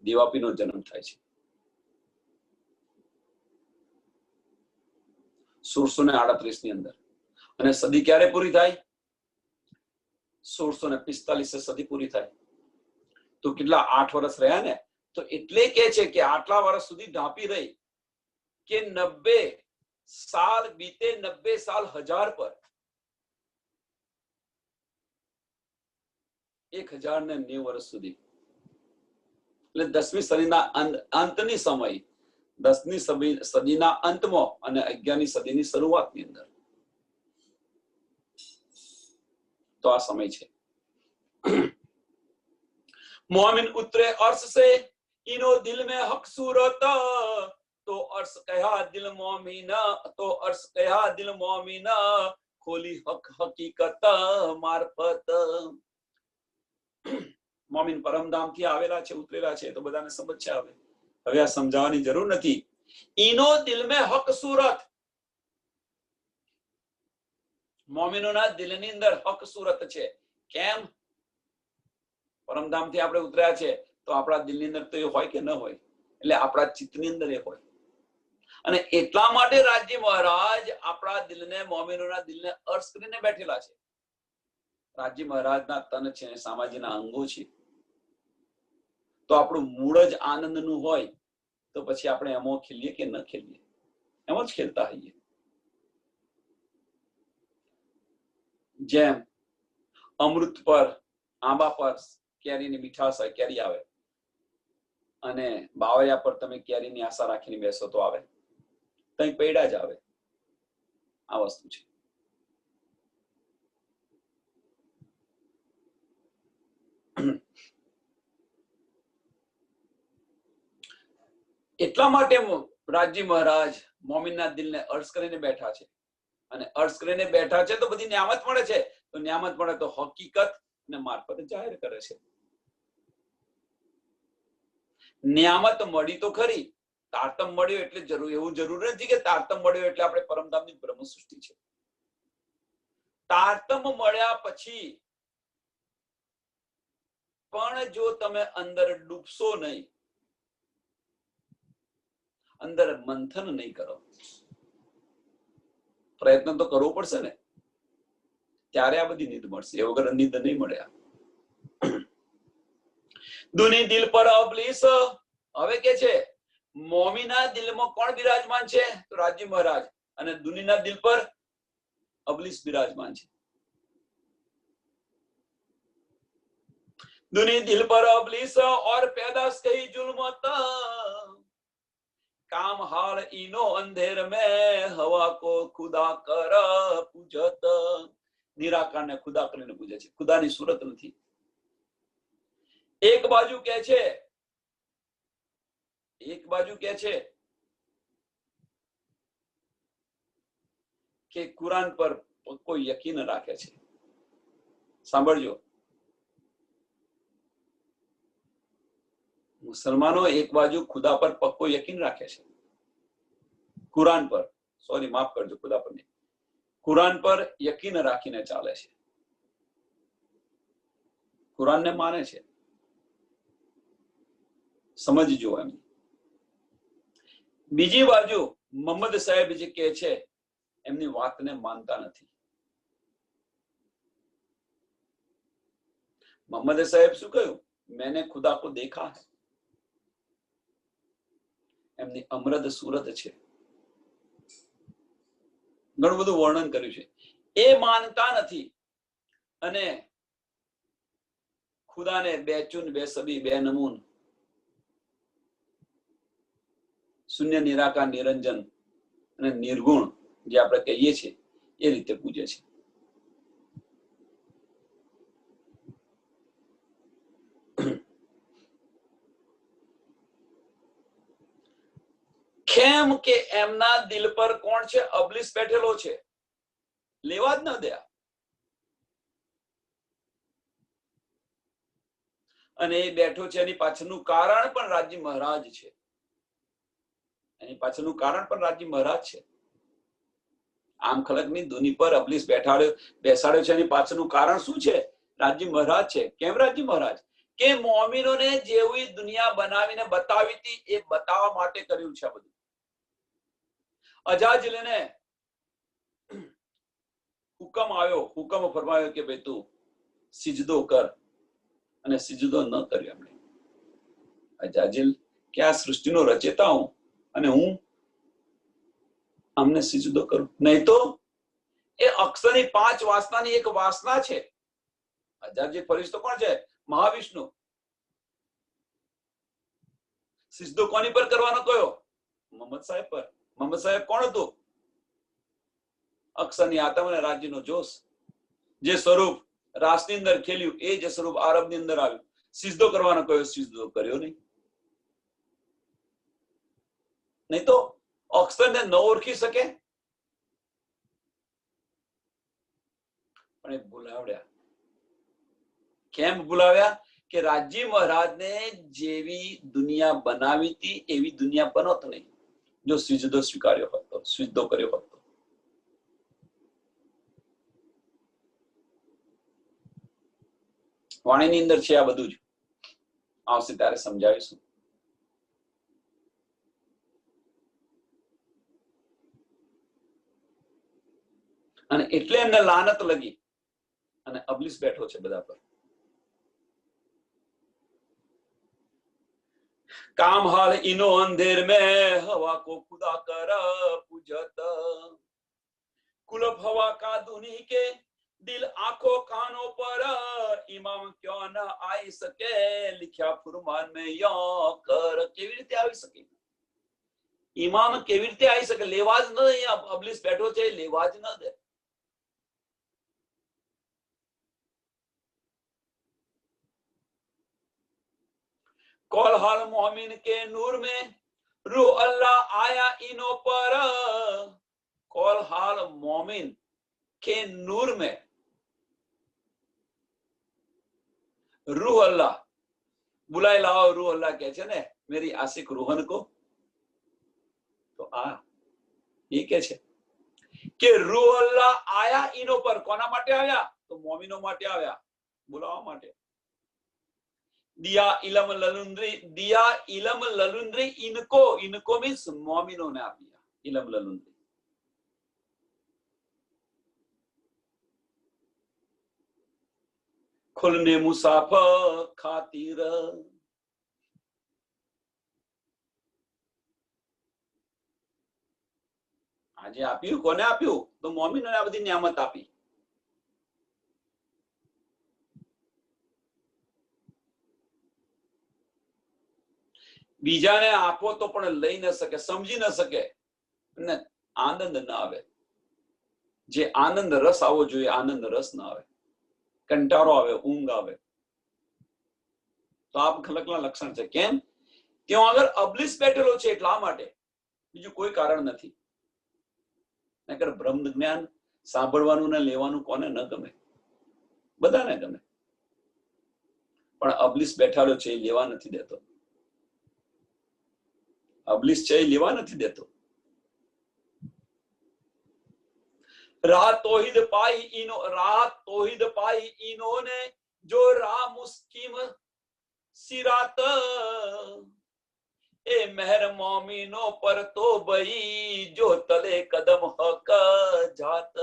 A: દેવાપીનો જન્મ થાય છે 1638 ની અંદર. અને સદી ક્યારે પૂરી થાય? 1645 સદી પૂરી થાય. તો કેટલા 8 વર્ષ રહ્યા ને. તો એટલે કે છે કે આટલા વર્ષ સુધી ઢાંપી રહી કે 90 સાલ બીતે 90 સાલ हजार પર 1090 વર્ષ સુધી. એટલે 10મી સદીના અંતની સમય, 10મી સદીના અંતમાં અને 11મી સદીની શરૂઆતની અંદર. તો આ સમય છે. मोमिन उतरे अर्श से इनो दिल में हक सूरत तो अर्श कहा दिल मोमिना तो अर्श कहा दिल मोमिना खोली हक हकीकत मार्फत. મોમિન પરમધામ થી આવેલા છે, ઉતરેલા છે, તો બધાને સમજ છે. હવે આ સમજાવવાની જરૂર નથી. ઇનો દિલ में हक सूरत, મોમિનોના દિલની અંદર હક સુરત છે. કેમ? પરમધામ થી આપણે ઉતર્યા છે તો આપણા દિલની અંદર તો એ હોય કે ન હોય? એટલે આપણા ચિત્તની અંદર એ હોય. અને એટલા માટે રાજ્ય મહારાજ આપણા દિલને, મોમિનોના દિલને અર્શ કરીને બેઠેલા છે. રાજ્ય મહારાજના તન છે, સામાજીના અંગો છે. તો આપણું મૂળ જ આનંદનું હોય તો પછી આપણે એમાં ખેલીએ કે ન ખેલીએ? એમ જ ખેલતા હોઈએ. જેમ અમૃત પર, આંબા પર કેરીની મીઠાશ હોય, કેરી આવે, અને બાવળિયા પર તમે કેરીની આશા રાખીને બેસો તો આવે? કઈ પૈડા જ આવે. આ વસ્તુ છે. એટલા માટે રાજજી મહારાજ મોમિનના દિલને અર્શ કરીને બેઠા છે. અને અર્શ કરીને બેઠા છે તો બધી ન્યામત મળે છે. તો ન્યામત મળે તો હકીકત ને મારફત જાહેર કરે છે. ન્યામત મળી તો ખરી, તારતમ મળ્યો એટલે એવું જરૂર નથી કે તારતમ મળ્યો એટલે આપણે પરમધામની બ્રહ્મ સૃષ્ટિ છે. તારતમ મળ્યા પછી પણ જો તમે અંદર ડૂબશો નહીં, અંદર મંથન નહીં કરો, પ્રયત્ન તો કરવો પડશે ને, ત્યારે આ બધી નીંદ મળશે. એ વગર નીંદ નહીં મળ્યા. દુની દિલ પર અબલીસ. હવે કે છે મોમીના દિલમાં કોણ બિરાજમાન છે? તો રાજી મહારાજ. અને દુનીના દિલ પર અબલીસ બિરાજમાન છે. दुनी दिल पर अबलीस और पैदाश कही जुल्मत, काम हाल इनो अंधेर में हवा को खुदा कर पूजत. निराकार ने खुदा કરીને પૂજે છે. ખુદાની સુરત નથી. એક બાજુ કે છે કે કુરાન પર કોઈ યકીન રાખે છે. સાંભળજો, મુસલમાનો એક બાજુ ખુદા પર પક્કો યકીન રાખે છે. કુરાન પર, સોરી માફ કરજો, ખુદા પર નહીં, કુરાન પર યકીન રાખીને ચાલે છે. કુરાનને માને છે. સમજજો એમ. બીજી બાજુ મોહમ્મદ સાહેબ જે કહે છે એમની વાતને માનતા નથી. મોહમ્મદ સાહેબ શું કહ્યું? मैंने खुदा को देखा है. એમની અમરદ સુરત છે. ઘણું બધું વર્ણન કર્યું છે. એ માનતા નથી અને ખુદાને બે ચુન, બે સબી, બે નમૂન, શૂન્ય, નિરાકાર, નિરંજન અને નિર્ગુણ જે આપણે કહીએ છીએ એ રીતે પૂજે છે. કેમ કે એમના દિલ પર કોણ છે? અબલીસ બેઠેલો છે. લેવા જ ન દે. અને એ બેઠો છે એની પાછળનું કારણ પણ રાજી મહારાજ છે. એની પાછળનું કારણ પણ રાજી મહારાજ છે. આમ ખલકની ધૂની પર અબલીસ બેસાડ્યો છે. એની પાછળનું કારણ શું છે? રાજી મહારાજ છે. કેમ રાજી મહારાજ? કે મોમિનોને જેવી દુનિયા બનાવીને બતાવી હતી એ બતાવવા માટે કર્યું છે. બધું અજાજલને હુકમ ફરમાયો કે ભાઈ તું સિજદો કર, અને સિજદો ન કર્યો એમણે. અજાજિલ કે આ સૃષ્ટિનો રચેતા હું અને હું અમને સિજદો કરું? નહીં તો એ અક્ષરની 5 વાસનાની એક વાસના છે. અજાજિલ ફરિશ્તો કોણ છે? મહાવિષ્ણુ. સિજદો કોની પર કરવાનો કયો? મોહમ્મદ સાહેબ પર. મોહમ્મદ સાહેબ કોણ હતું? અક્ષરની આત્મ અને રાજ્યનો જોશ. જે સ્વરૂપ રાસની અંદર ખેલ્યું એ જ સ્વરૂપ આરબની અંદર આવ્યું. સિજદો કરવાનો કયો? સિજદો કર્યો નહીં. નહીં તો અક્ષરને ન ઓળખી શકે. પણ એ બોલાવ્યા. કેમ બોલાવ્યા? કે રાજી મહારાજને જેવી દુનિયા બનાવી હતી એવી દુનિયા બનોત નહીં જો સિજદો સ્વીકાર્યો હતો, સિજદો કર્યો હતો. વાણીની અંદર છે આ બધું જ. આવશે ત્યારે સમજાવીશું. અને એટલે એમને લાનત લગી અને અબલીસ બેઠો છે બધા પર. काम हाल इनो अंधेर में हवा को खुदा कर पूजत, कुलप हवा का दुनी के दिल आंखों कानों पर इमाम क्यों न आई सके लिख्या फुरमान में यो कर. કેવી રીતે આવી શકે? ઇમામ કેવી રીતે આવી શકે? લેવા જ ન દે. અબલીસ બેઠો છે, લેવા જ ન દે. कौल हाल मोमिन के नूर में रूह अल्लाह आया इनो पर. कौल हाल मोमिन के नूर में रूह अल्लाह बुलाए लाओ. रूह अल्लाह कहे छे ने मेरी आशिक रूहन को. तो आ ये के छे કે રૂહ અલ્લાહ આયા ઇનો પર. કોના માટે આવ્યા? તો મોમિનો માટે આવ્યા, બોલાવવા માટે. दिया इलम ललुंद्री, दिया इलम ललुंद्री इनको. इनको मीन्स मोमिनों ने आप दिया इलम ललुंद्री. खुलने मुसाफर खातिर આજે આપ્યું કોને આપ્યું? તો મોમીનોને આ બધી નિયામત આપી. બીજાને આપો તો પણ લઈ ન શકે, સમજી ન શકે, અને આનંદ ન આવે. જે આનંદ રસ આવવો જોઈએ આનંદ રસ ન આવે, કંટાળો આવે, ઊંઘ આવે. તો આપ ખલકના લક્ષણ છે. કેમ? ત્યાં આગળ અબલીસ બેઠેલો છે એટલા માટે, બીજું કોઈ કારણ નથી. નકર બ્રહ્મ જ્ઞાન સાંભળવાનું ને લેવાનું કોને ન ગમે? બધાને ગમે. પણ અબલીસ બેઠેલો છે એ લેવા નથી દેતો. અબલીસ છે એ લેવા નથી દેતો. રાહ તોહિદ પાઈ ઇનોને જો રાહ મુસ્કિમ સિરાત એ મહેર મોમીનો પર તો ભઈ જો તલે કદમ હક જાત.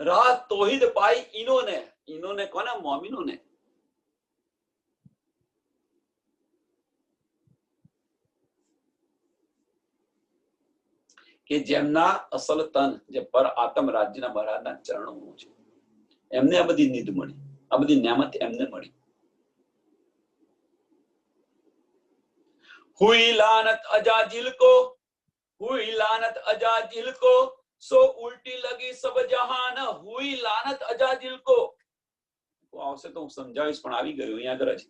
A: રાહ તોહિદ પાઈ ઇનોને, ઇનોને કોને? મોમીનોને. કે જેમના અસલ તન જે પર આત્મ રાજ્યના મહારાજના ચરણોમાં છે, એમને આ બધી નિધ મળી, આ બધી નિયામત એમને મળી. હુઈ લાનત અજાજિલ કો, હુઈ લાનત અજાજિલ કો સો ઉલ્ટી લગી સબ જહાન. હુઈ લાનત અજાજિલ કો આવશે તો હું સમજાવીશ, પણ આવી ગયું અહીંયા આગળ જ.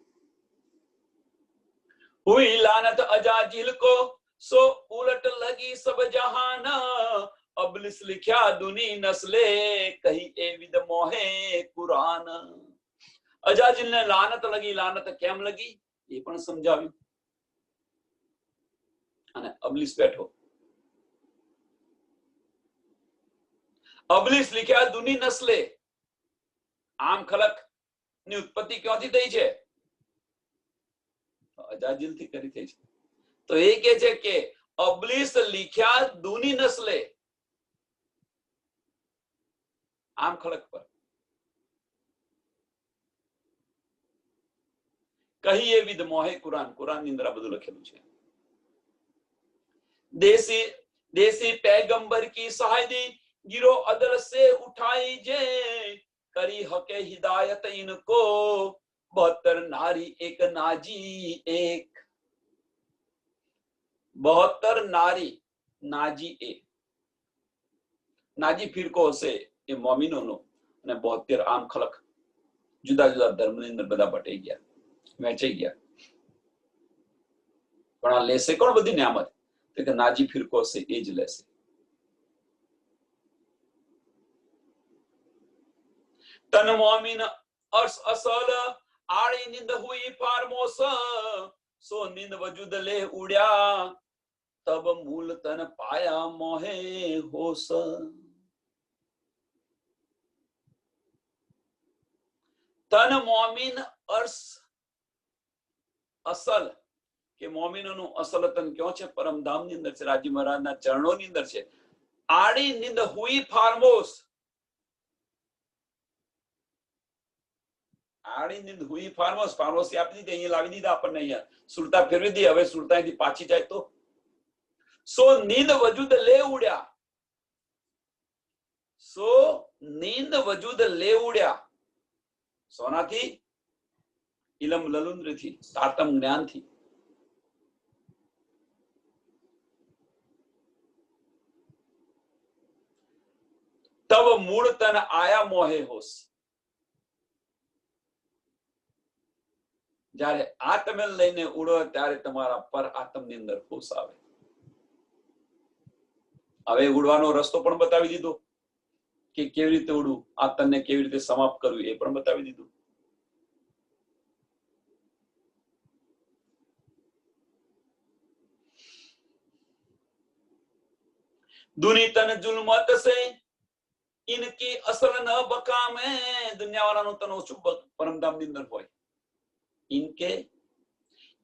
A: હુઈ લાનત અજાજિલ કો સો ઉલટ લગી સબ જહાન. અબલિસ लिख्या दुनी नस्ले कही ए विद मोहे कुरान. અજાજિલ ને લાનત લગી. લાનત કેમ લગી એ પણ સમજાવ્યું. અને અબલિસ બેઠો. અબલિસ लिख्या दुनी नस्ले. આમ ખલક ની ઉત્પત્તિ ક્યાંથી થઈ છે? અજાજિલ થી કરી થઈ છે. તો એ કે છે કે અબલિસ लिख्या दुनी नस्ले, આમ ખડક પર કહીએ વિદ મોહે કુરાન. કુરાન ની અંદર આ બધું લખેલું છે. દેશી દેશી पैगंबर की शाहिदी गिरो अदल से उठाई जे करी हके हिदायत इनको 72 नारी एक नाजी एक. 72 નારી નાજી એક. નાજી ફિરકો હશે એ મોમિનોનો, અને 72 આમ ખલક જુદા જુદા ધર્મની અંદર બધા બટાઈ ગયા, વહેંચાઈ ગયા. પણ આ લેશે કોણ બધી નિયામત? કે નાજી ફિરકો હશે એ જ લેશે. તન મોમિન અર્શ અસલ આળી નિંદ હુઈ ફારમોસ સો નિંદ વજુદ લે ઉડ્યા તબ મૂલ તન પાયા મોહે હોસ. તન મોમિન અર્શ અસલ કે મોમિનોનું અસલ તન ક્યાં છે? પરમધામ ની અંદર છે, રાજી મહારાજના ચરણો ની અંદર છે. આડી નિંદ હુઈ ફાર્મોસ. આડી નિંદ હુઈ ફાર્મોસ. ફાર્મોસ આપી દીધી, અહીંયા લાવી દીધા આપણને, અહીંયા સુરતા ફેરવી દી. હવે સુરતાથી પાછી જાય તો સો નીંદ વજુદ લે ઉડ્યા. સો નીંદ વજુદ લે ઉડ્યા. સોનાથી? ઇલમ લલુંદ્રથી, તાતમ જ્ઞાનથી. તબ મૂળ તન આયા મોહે હોશ. જ્યારે આત્મે લઈને ઉડો ત્યારે તમારા પર આત્મની અંદર હોશ આવે. હવે ઉડવાનો રસ્તો પણ બતાવી દીધો કે કેવી રીતે ઉડવું, આત્મને કેવી રીતે સમાપ્ત કરવું એ પણ બતાવી દીધું. दुनी तन जुल्मत से इनकी असल न बकामे. दुनिया वाला तन ओછું પરમધામ ની અંદર હોય.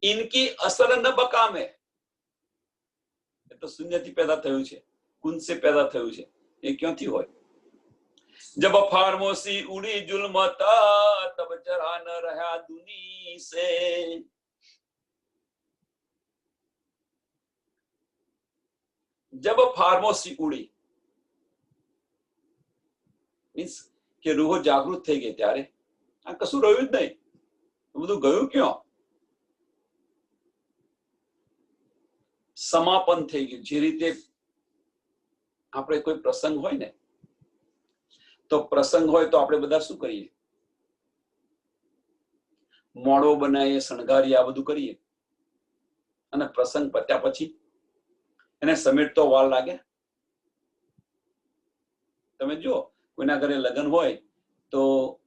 A: इनकी असल न बकामे એ તો શૂન્યથી પેદા થયું છે, કુંજ से પેદા થયું છે. એ ક્યાંથી હોય? जब फार्मोसी उड़ी जुल्मता तब जरा न रहा दुनी से. जब फार्मोसी उड़ी मीन्स કે રૂહો જાગૃત થઈ ગઈ ત્યારે આ કશું રહ્યું જ નહીં, બધું ગયું ક્યાં? સમાપન થઈ ગયું. જે રીતે આપણે કોઈ પ્રસંગ હોય ને, તો પ્રસંગ હોય તો આપણે બધા શું કરીએ? મોડો બનાવીએ, શણગારીએ, આ બધું કરીએ. અને પ્રસંગ પત્યા પછી એને સમેટતો વાર લાગે. તમે જો કોઈના ઘરે લગ્ન હોય તો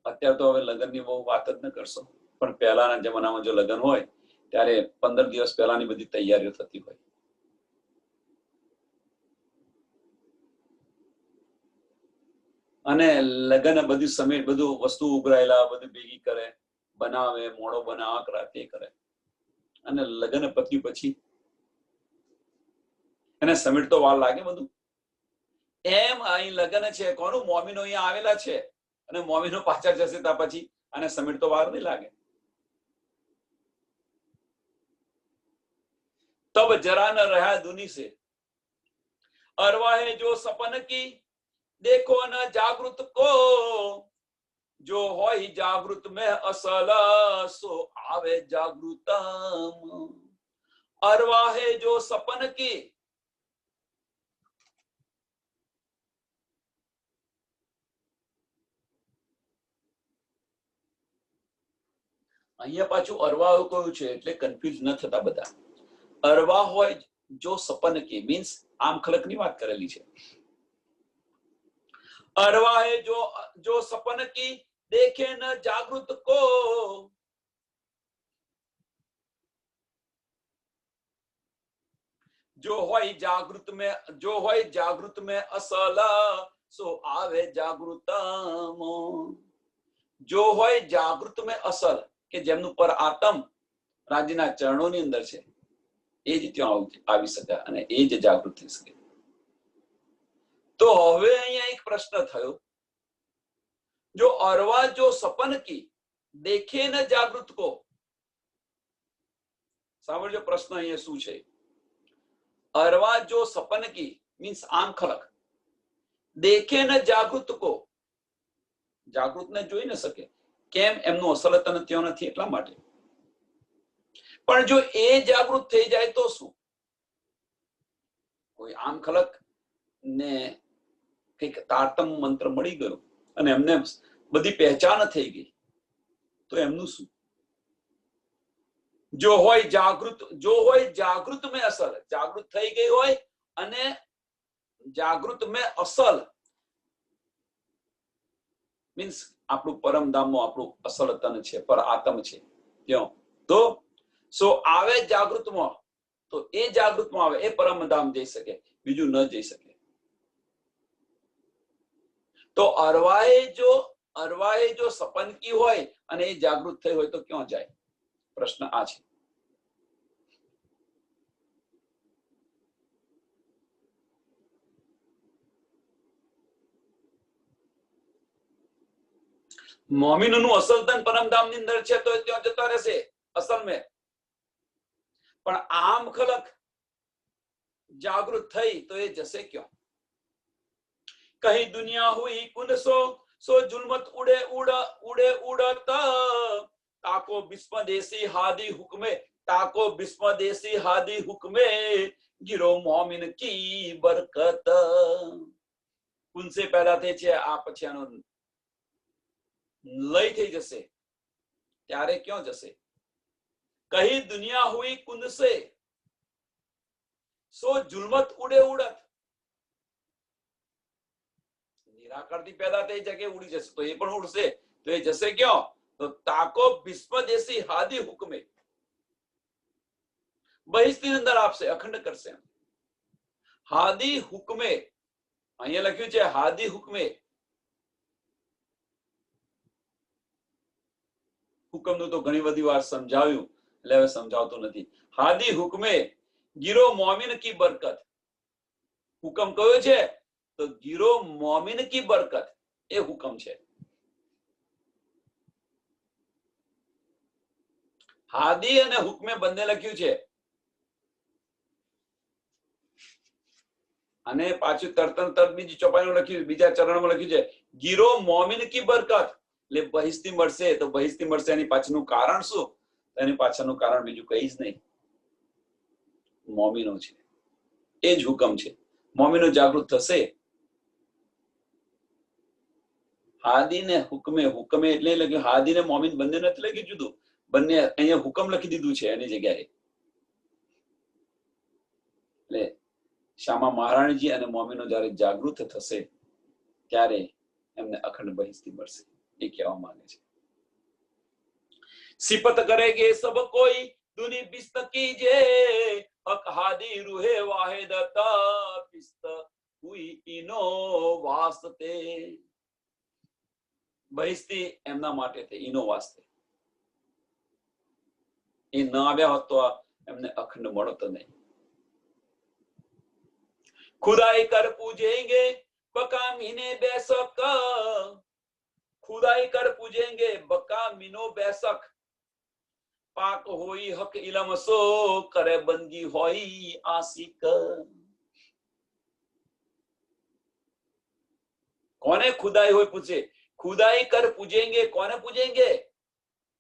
A: અત્યારે તો હવે લગ્નની બહુ વાત જ ન કરશો, પણ પહેલાના જમાનામાં જો લગ્ન હોય ત્યારે 15 દિવસ પહેલાની બધી તૈયારીઓ થતી હોય. અને લગ્ન બધી સમેટ, બધું વસ્તુ ઉઘરાયેલા બધું ભેગી કરે, બનાવે, મોડો બનાવવા કરે, તે કરે. અને લગ્ન પત્યું પછી એને સમેટતો વાર લાગે બધું. એમ અહીં લગ્ન છે, કોનું? મોમીનો અહીંયા આવેલા છે અને મોમીનો પાછળ જશે ત્યાં પછી આને સમેટતો વાર નહીં લાગે. तब जरा न रहा दुनी से अरवाहे जो सपन की देखो न जागृत को जो होय जागृत में असल सो आवे जागृतम. अरवाहे जो सपन की અહીંયા પાછું અરવા કહ્યું છે એટલે કન્ફ્યુઝ ન થતા બધા. અરવા હોય જો સપન કી મીન્સ આમ ખલકની વાત કરેલી છે. અરવા હે જો સપન की देखे न जागृत को जो होय जागृत में असल सो आवे जागृतम. जो होय जागृत में असल કે જેમનું પર આત્મ રાજ્યના ચરણોની અંદર છે એ જ ત્યાં આવી શકે અને એ જ જાગૃત થઈ શકે. તો હવે અહીંયા એક પ્રશ્ન થયો, જો અરવા જો સપન की देखे न जागृत को, સાંભળજો પ્રશ્ન અહીંયા શું છે. અરવા જો સપન की મીન્સ આમ ખલક, દેખે ન જાગૃત को જાગૃતને જોઈ ન શકે. કેમ? એમનું અસલતન ત્યાં નથી એટલા માટે. પણ જો એ જાગૃત થઈ જાય તો શું? કોઈ આમ ખલક ને કઈક તારતમ મંત્ર મળી ગયો અને એમને બધી પહેચાન થઈ ગઈ તો એમનું શું? જો હોય જાગૃત મેં અસલ, જાગૃત થઈ ગઈ હોય અને જાગૃત મેં અસલ મીન્સ આપણું પરમધામમાં આપણું અસલ તન છે, પર આત્મ છે ત્યાં, તો સો આવે જાગૃતમાં, તો એ જાગૃતમાં આવે, એ પરમધામ જઈ શકે, બીજું ન જઈ શકે. તો અરવાએ જો સપન કી હોય અને એ જાગૃત થઈ હોય તો ક્યાં જાય? પ્રશ્ન આ છે. મોમીનનું અસલ તન પરમધામ ની અંદર છે તો ત્યાં જતા રહેશે અસલ મેં. પણ આમ ખલક જાગૃત થઈ તો એ જશે ક્યાં? कहीं दुनिया हुई कुन सो जुल्मत उड़े उड़त ताको बिस्मदेसी हादी हुक्मे, ताको बिस्मदेसी हादी हुक्मे गिरो मोमिन की बरकत. कुन से पैदा थे છે આ પછી આનો લય થઈ જશે ત્યારે ક્યાં જશે? कहीं दुनिया हुई कुन से सो जुल्मत उड़े उड़त, નિરાકરથી પેદા થઈ જગ્યાએ ઉડી જશે તો એ પણ ઉડશે તો એ જશે ક્યાં? તો તાકો ભીષ્મદેશી હાદી હુકમે, બહિસ્તીની અંદર આપશે, અખંડ કરશે. હાદી હુકમે અહીંયા લખ્યું છે હાદી હુકમે. હુકમનું તો ઘણી બધી વાર સમજાવ્યું એટલે હવે સમજાવતો નથી. હાદી હુકમે ગીરો મોમિન કી બરકત. હુકમ કયો છે? તો ગીરો મોમિન કી બરકત એ હુકમ છે. હાદી અને હુકમે બંને લખ્યું છે. અને પાછું તરત બીજી ચોપાઈમાં લખ્યું, બીજા ચરણમાં લખ્યું છે ગીરો મોમિન કી બરકત, એટલે બહિસ્તી મળશે તો બહિસ્તી મળશે. એની પાછળનું કારણ શું? એની પાછળનું કારણ બીજું કઈ જ નહીં, મોમિનો છે. એ જ હુકમ છે. મોમિનો જાગૃત થશે. હાદી ને હુકમે, હુકમે એટલે લખ્યું હાદી ને મોમિન બંને નથી લખ્યું જુદું, બંને અહીંયા હુકમ લખી દીધું છે એની જગ્યાએ. એટલે શ્યામા મહારાણીજી અને મોમિનો જયારે જાગૃત થશે ત્યારે એમને અખંડ બહિસ્તી મળશે, એ કહેવા માંગે છે. સિફત કરેગે સબ કોઈ દુની બિસ્ત કીજે, હક હાદી રૂહે વાહિદ પિસ્ત હુઈ ઇનો વાસ્તે. બહિસ્તી એમના માટે તે ઇનો વાસ્તે. એ ન આવ્યા હોત તો એમને અખંડ મળતો નહીં. खुदाई कर पूजेंगे बका मीने बैसक, खुदाई कर पूजेंगे बका मीनो बैसक, पाक होई हक इलम सो करे बंदगी होई आसिक. કોને ખુદાઈ હોય પૂછે? ખુદાઈ કર પૂજેંગે. કોને પૂજેંગે?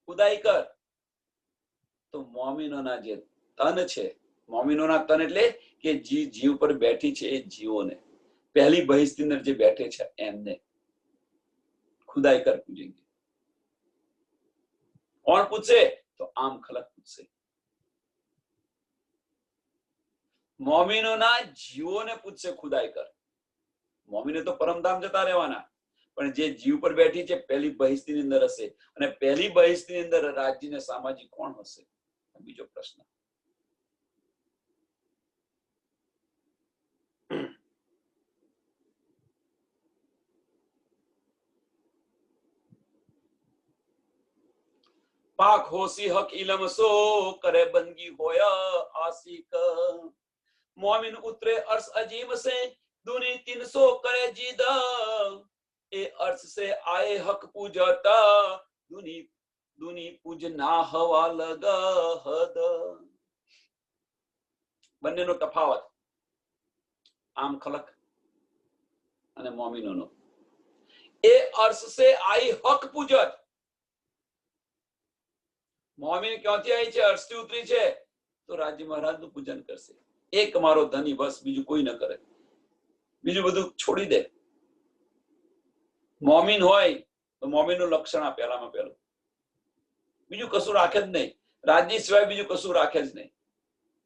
A: ખુદાઈ કર તો મોમિનોના જે તન છે, મોમિનોના તન એટલે કે જીવ પર બેઠી છે એ જીવોને, પહેલી બહિસ્તી અંદર જે બેઠે છે એમને ખુદાઈ કર પૂજેંગે. કોણ પૂછશે? તો આમ ખલક પૂછશે. મોમિનોના જીવોને પૂછશે ખુદાઈ કર. મોમિને તો પરમધામ જતા રહેવાના, પણ જે જીવ પર બેઠી છે પહેલી બહિસ્તીની અંદર હશે, અને પહેલી બહિસ્તીની અંદર રાજ્ય ને સામાજિક કોણ હશે? બીજો પ્રશ્ન. પાક હોસી હક ઇલમ સો કરે બંદગી હોયા આસિક. મોમિન ઉતરે અર્શ અજીમ સે दुनी 300 करे जीदा, ए अर्थ से आए हक पूजता दुनी दुनी पूजना हवा लगा हद. બંનેનો તફાવત આમ ખલક અને મોમિનોનો. એ અર્શ સે આઈ હક પૂજત. મોમિન ક્યાંથી આવી છે? અર્શથી ઉતરી છે તો રાજ્ય મહારાજનું પૂજન કરશે. એક મારો ધની બસ, બીજું કોઈ ન કરે, બીજું બધું છોડી દે. મોમિન હોય તો મોમિનનું લક્ષણ આ પહેલામાં પહેલું, બીજું કશું રાખે જ નહીં. રાજ્ય સિવાય બીજું કશું રાખે જ નહીં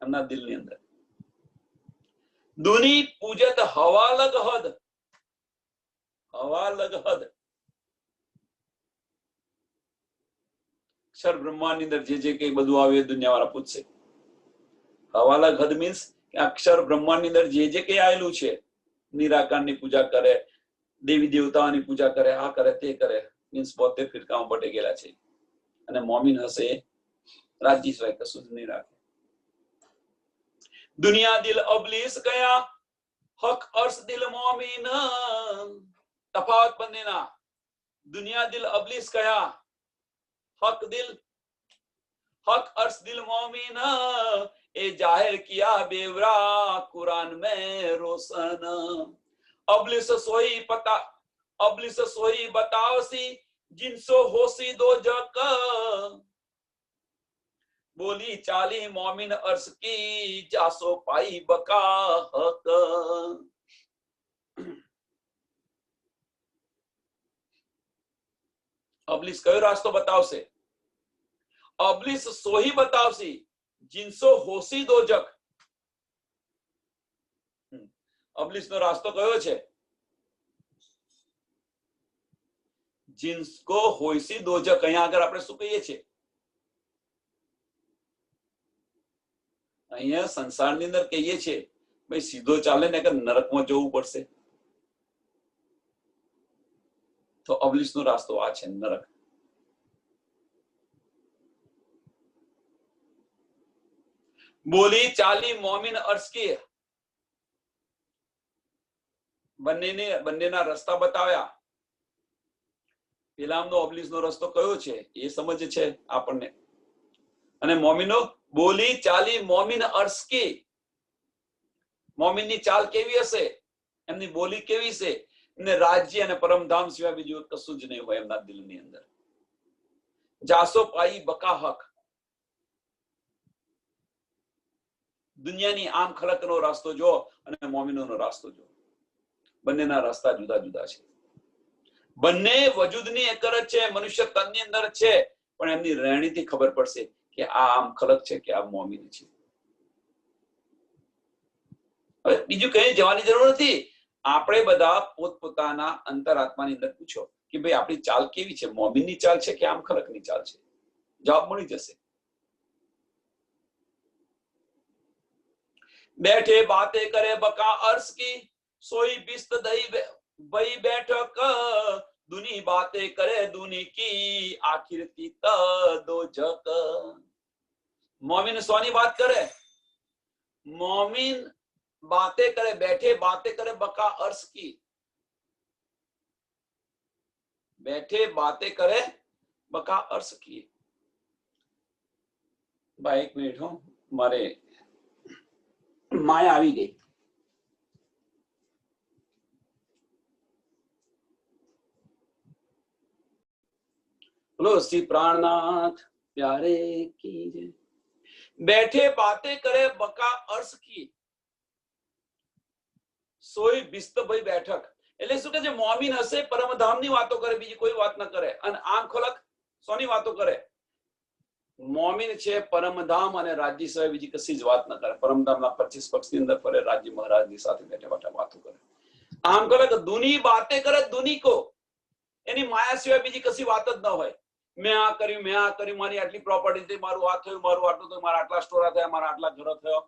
A: એમના દિલની અંદર. દુની પૂજત હવા લગ હદ. હવા લગ હદ અક્ષર બ્રહ્માંડ ની અંદર જે કઈ બધું આવે દુનિયા વાળા પૂછશે. હવા લગ હદ મીન્સ અક્ષર બ્રહ્માંડ ની અંદર જે કઈ આવેલું છે, નિરાકારની પૂજા કરે, દેવી દેવતાઓની પૂજા કરે, આ કરે તે કરે, મીન્સ 72 ફિરકામાં બટી ગયેલા છે. અને મોમિન હશે રાજ્ય સિવાય કશું જ નહીં રાખે. દુનિયા દિલ અબલીસ ગયા, હક અર્શ દિલ મોમિન. તફાવત બંનેના. દુનિયા દિલ અબલીસ કયા, હક અર્શ દિલ મોમિન. ए जाहिर किया बेवरा कुरान में रोशन. अबलिस सोई बताओ सी जिनसो होसी दो जक. बोली चाली मोमिन अर्श की जासो पाई बका हक. अबलिस कयो रास्तो बतावશે? अबलिस सोही बतावसी जिनसो होसी दो जग. અબલીસ નો રાસ્તો કયો છે? जिनको होसी दो जग. અહીંયા આગળ આપણે શું કહીએ છીએ? અહીંયા સંસારની અંદર કહીએ છીએ ભાઈ સીધો ચાલે ને કે નરકમાં જવું પડશે. તો અબલીસ નો રાસ્તો આ છે, નરક. બોલી ચાલી મોમિન અર્શ की. બંનેના રસ્તા બતાવ્યા. પેલામનો અબલીસનો રસ્તો કયો છે એ સમજ છે આપણને. અને મોમિનો બોલી ચાલી મોમિન અર્શ की. મોમીનની ચાલ કેવી હશે, એમની બોલી કેવી છે, એમને રાજ્ય અને પરમધામ સિવાય બીજું કશું જ નહીં હોય એમના દિલની અંદર. જાસો પાઈ બકા હક. દુનિયાની આમ ખલકનો રાસ્તો જો અને મોમિનોનો રાસ્તો જો, બંનેના રસ્તા જુદા જુદા છે. બંને વજૂદની એક જ છે, મનુષ્ય તનની અંદર છે, પણ એમની રહેણીથી ખબર પડશે કે આ આમ ખલક છે કે આ મોમિન છે. હવે બીજું કઈ જવાની જરૂર નથી. આપણે બધા પોતપોતાના અંતરાત્માની અંદર પૂછો કે ભાઈ આપણી ચાલ કેવી છે, મોમિનની ચાલ છે કે આમ ખલકની ચાલ છે? જવાબ મળી જશે. बैठे बातें करे बका अर्श की, सोई बिस्त दई भई बैठक, दुनी बातें करे दुनी की, आखिर तीत दो जक. मोमिन सोनी बात करे, मोमिन बातें करे, बैठे बातें करे बका अर्श की, बैठे बातें करे बका अर्श की. भाई एक मिनट हो, मारे माया આવી ગઈ. बोलो श्री प्राणनाथ प्यारे की जय. बैठे बातें करे बका अर्श की, સોઈ બિસ્ત ભાઈ બેઠક. એટલે શું કે છે, મોમિન હશે પરમધામની વાતો કરે, બીજી કોઈ વાત ન કરે. અને આમ ખલક સોની વાતો કરે? મોમિન છે પરમધામ અને રાજ્ય સિવાય બીજી કશી જ વાત ન કરે. પરમધામના 25 પક્ષની અંદર ફરે, રાજ્ય મહારાજની સાથે બેઠા બેઠા વાતો કરે. આમ ખલક દુની બાતે કરે દુની કો, એની માયા સિવાય બીજી કશી વાત જ ન હોય. મેં આ કર્યું, મેં આ કર્યું, મારી આટલી પ્રોપર્ટી થઈ, મારું આ થયું, મારું આટલું થયું, મારા આટલા સ્ટોરા થયા, મારા આટલા ઘરો થયો,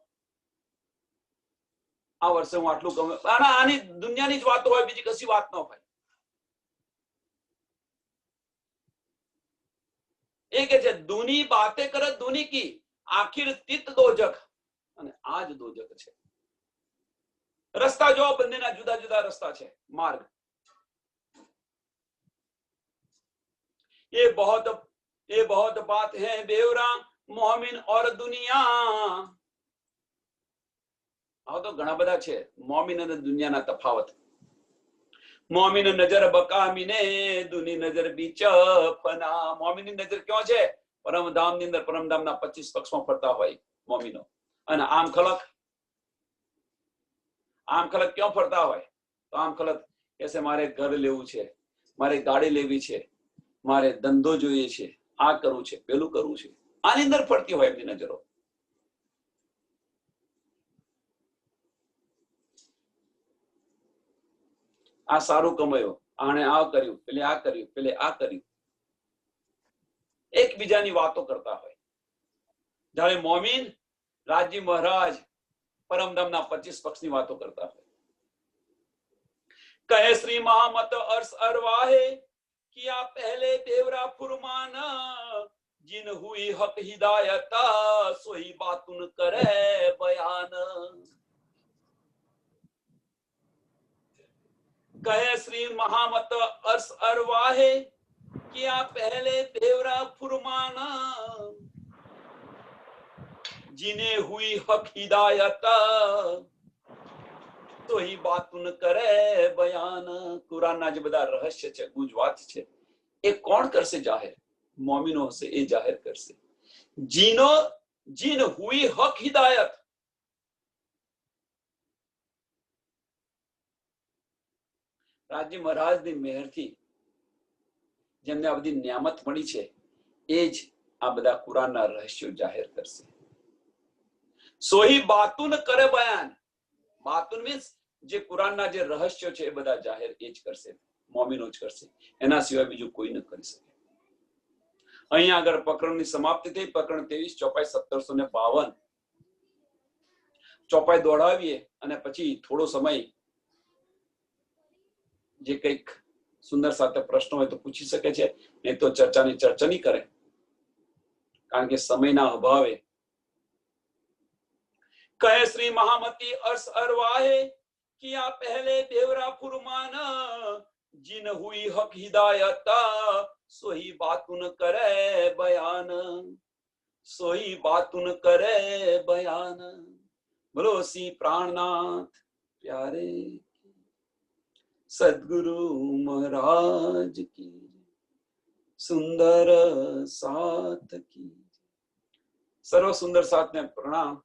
A: આ વર્ષે હું આટલું કમાયું. આની દુનિયાની જ વાતો હોય, બીજી કશી વાત ન હોય. એ કે છે દુની બાતે કરે દુની કી, આખિર તિત દોજક. અને આ જ દોજક છે. રસ્તા જો બંનેના જુદા જુદા રસ્તા છે, માર્ગ. ये बहुत बात है बेवरा मोमिन और दुनिया. આ તો ઘણા બધા છે, મોમિન અને દુનિયાના તફાવત. મોમિન નજર બકામીને, દુની નજર બીચ ફના. મોમિનની નજર ક્યાં છે? પરમધામની અંદર, પરમધામના 25 પક્ષમાં ફરતા હોય મોમિનો. અને આમ ખલક ક્યાં ફરતા હોય? તો આમ ખલક કે મારે ઘર લેવું છે, મારે ગાડી લેવી છે, મારે ધંધો જોઈએ છે, આ કરવું છે, પેલું કરવું છે. આની અંદર ફરતી હોય એમની નજરો. આ સારું કમાયો, આણે આ કર્યું, પેલે આ કર્યું, પેલે આ કર્યું. એકબીજાની વાતો કરતા હોય. જ્યારે મોમિન રાજ્ય મહારાજ પરમધામના 25 પક્ષની વાતો કરતા હોય. કહે શ્રી મહામત અર્શ અરવાહે, किया पहले देवरा फुरमान, जिन हुई हक हिदायत, सोई बातुन करे बयान. कहे श्री महामत अर्श अरवाहे, किया पहले देवरा फुरमान, जिने हुई हक हिदायत, તો એ બાતુન કરે બયાન. કુરાનના જે બધા રહસ્ય છે, ગુજવાત છે, એ કોણ કરશે જાહેર? મોમિનો હશે એ જાહેર કરશે. જીન હુઈ હક હિદાયત. રાજ્ય મહારાજની મહેરથી જેમને આ બધી નિયામત મળી છે, એ જ આ બધા કુરાનના રહસ્યો જાહેર કરશે. સોહી બાતુન કરે બયાન. બાતુન મીન્સ જે કુરાનના જે રહસ્યો છે એ બધા જાહેર એ જ કરશે, મોમિનો જ કરશે. એના સિવાય બીજું કોઈ ન કરી શકે. અહીંયા આગળ પ્રકરણની સમાપ્તિ થઈ. પ્રકરણ 23, ચોપાઈ 1752. ચોપાઈ દોડાવીએ અને પછી થોડો સમય જે કંઈક સુંદર સાથે પ્રશ્નો હોય તો પૂછી શકે છે, નહીં તો ચર્ચાની ચર્ચા નહીં કરે, કારણ કે સમયના અભાવે. કહે શ્રી મહામતી અર્શ અરવાહે, किया पहले देवरा फुरमान, जिन हुई हक हिदायत, सोही बातुन करे बयान. सोही बातुन करे बयान. बोलो सी प्राणनाथ प्यारे सदगुरु महाराज की सुंदर साथ की। सर्व सुंदर साथ में प्रणाम।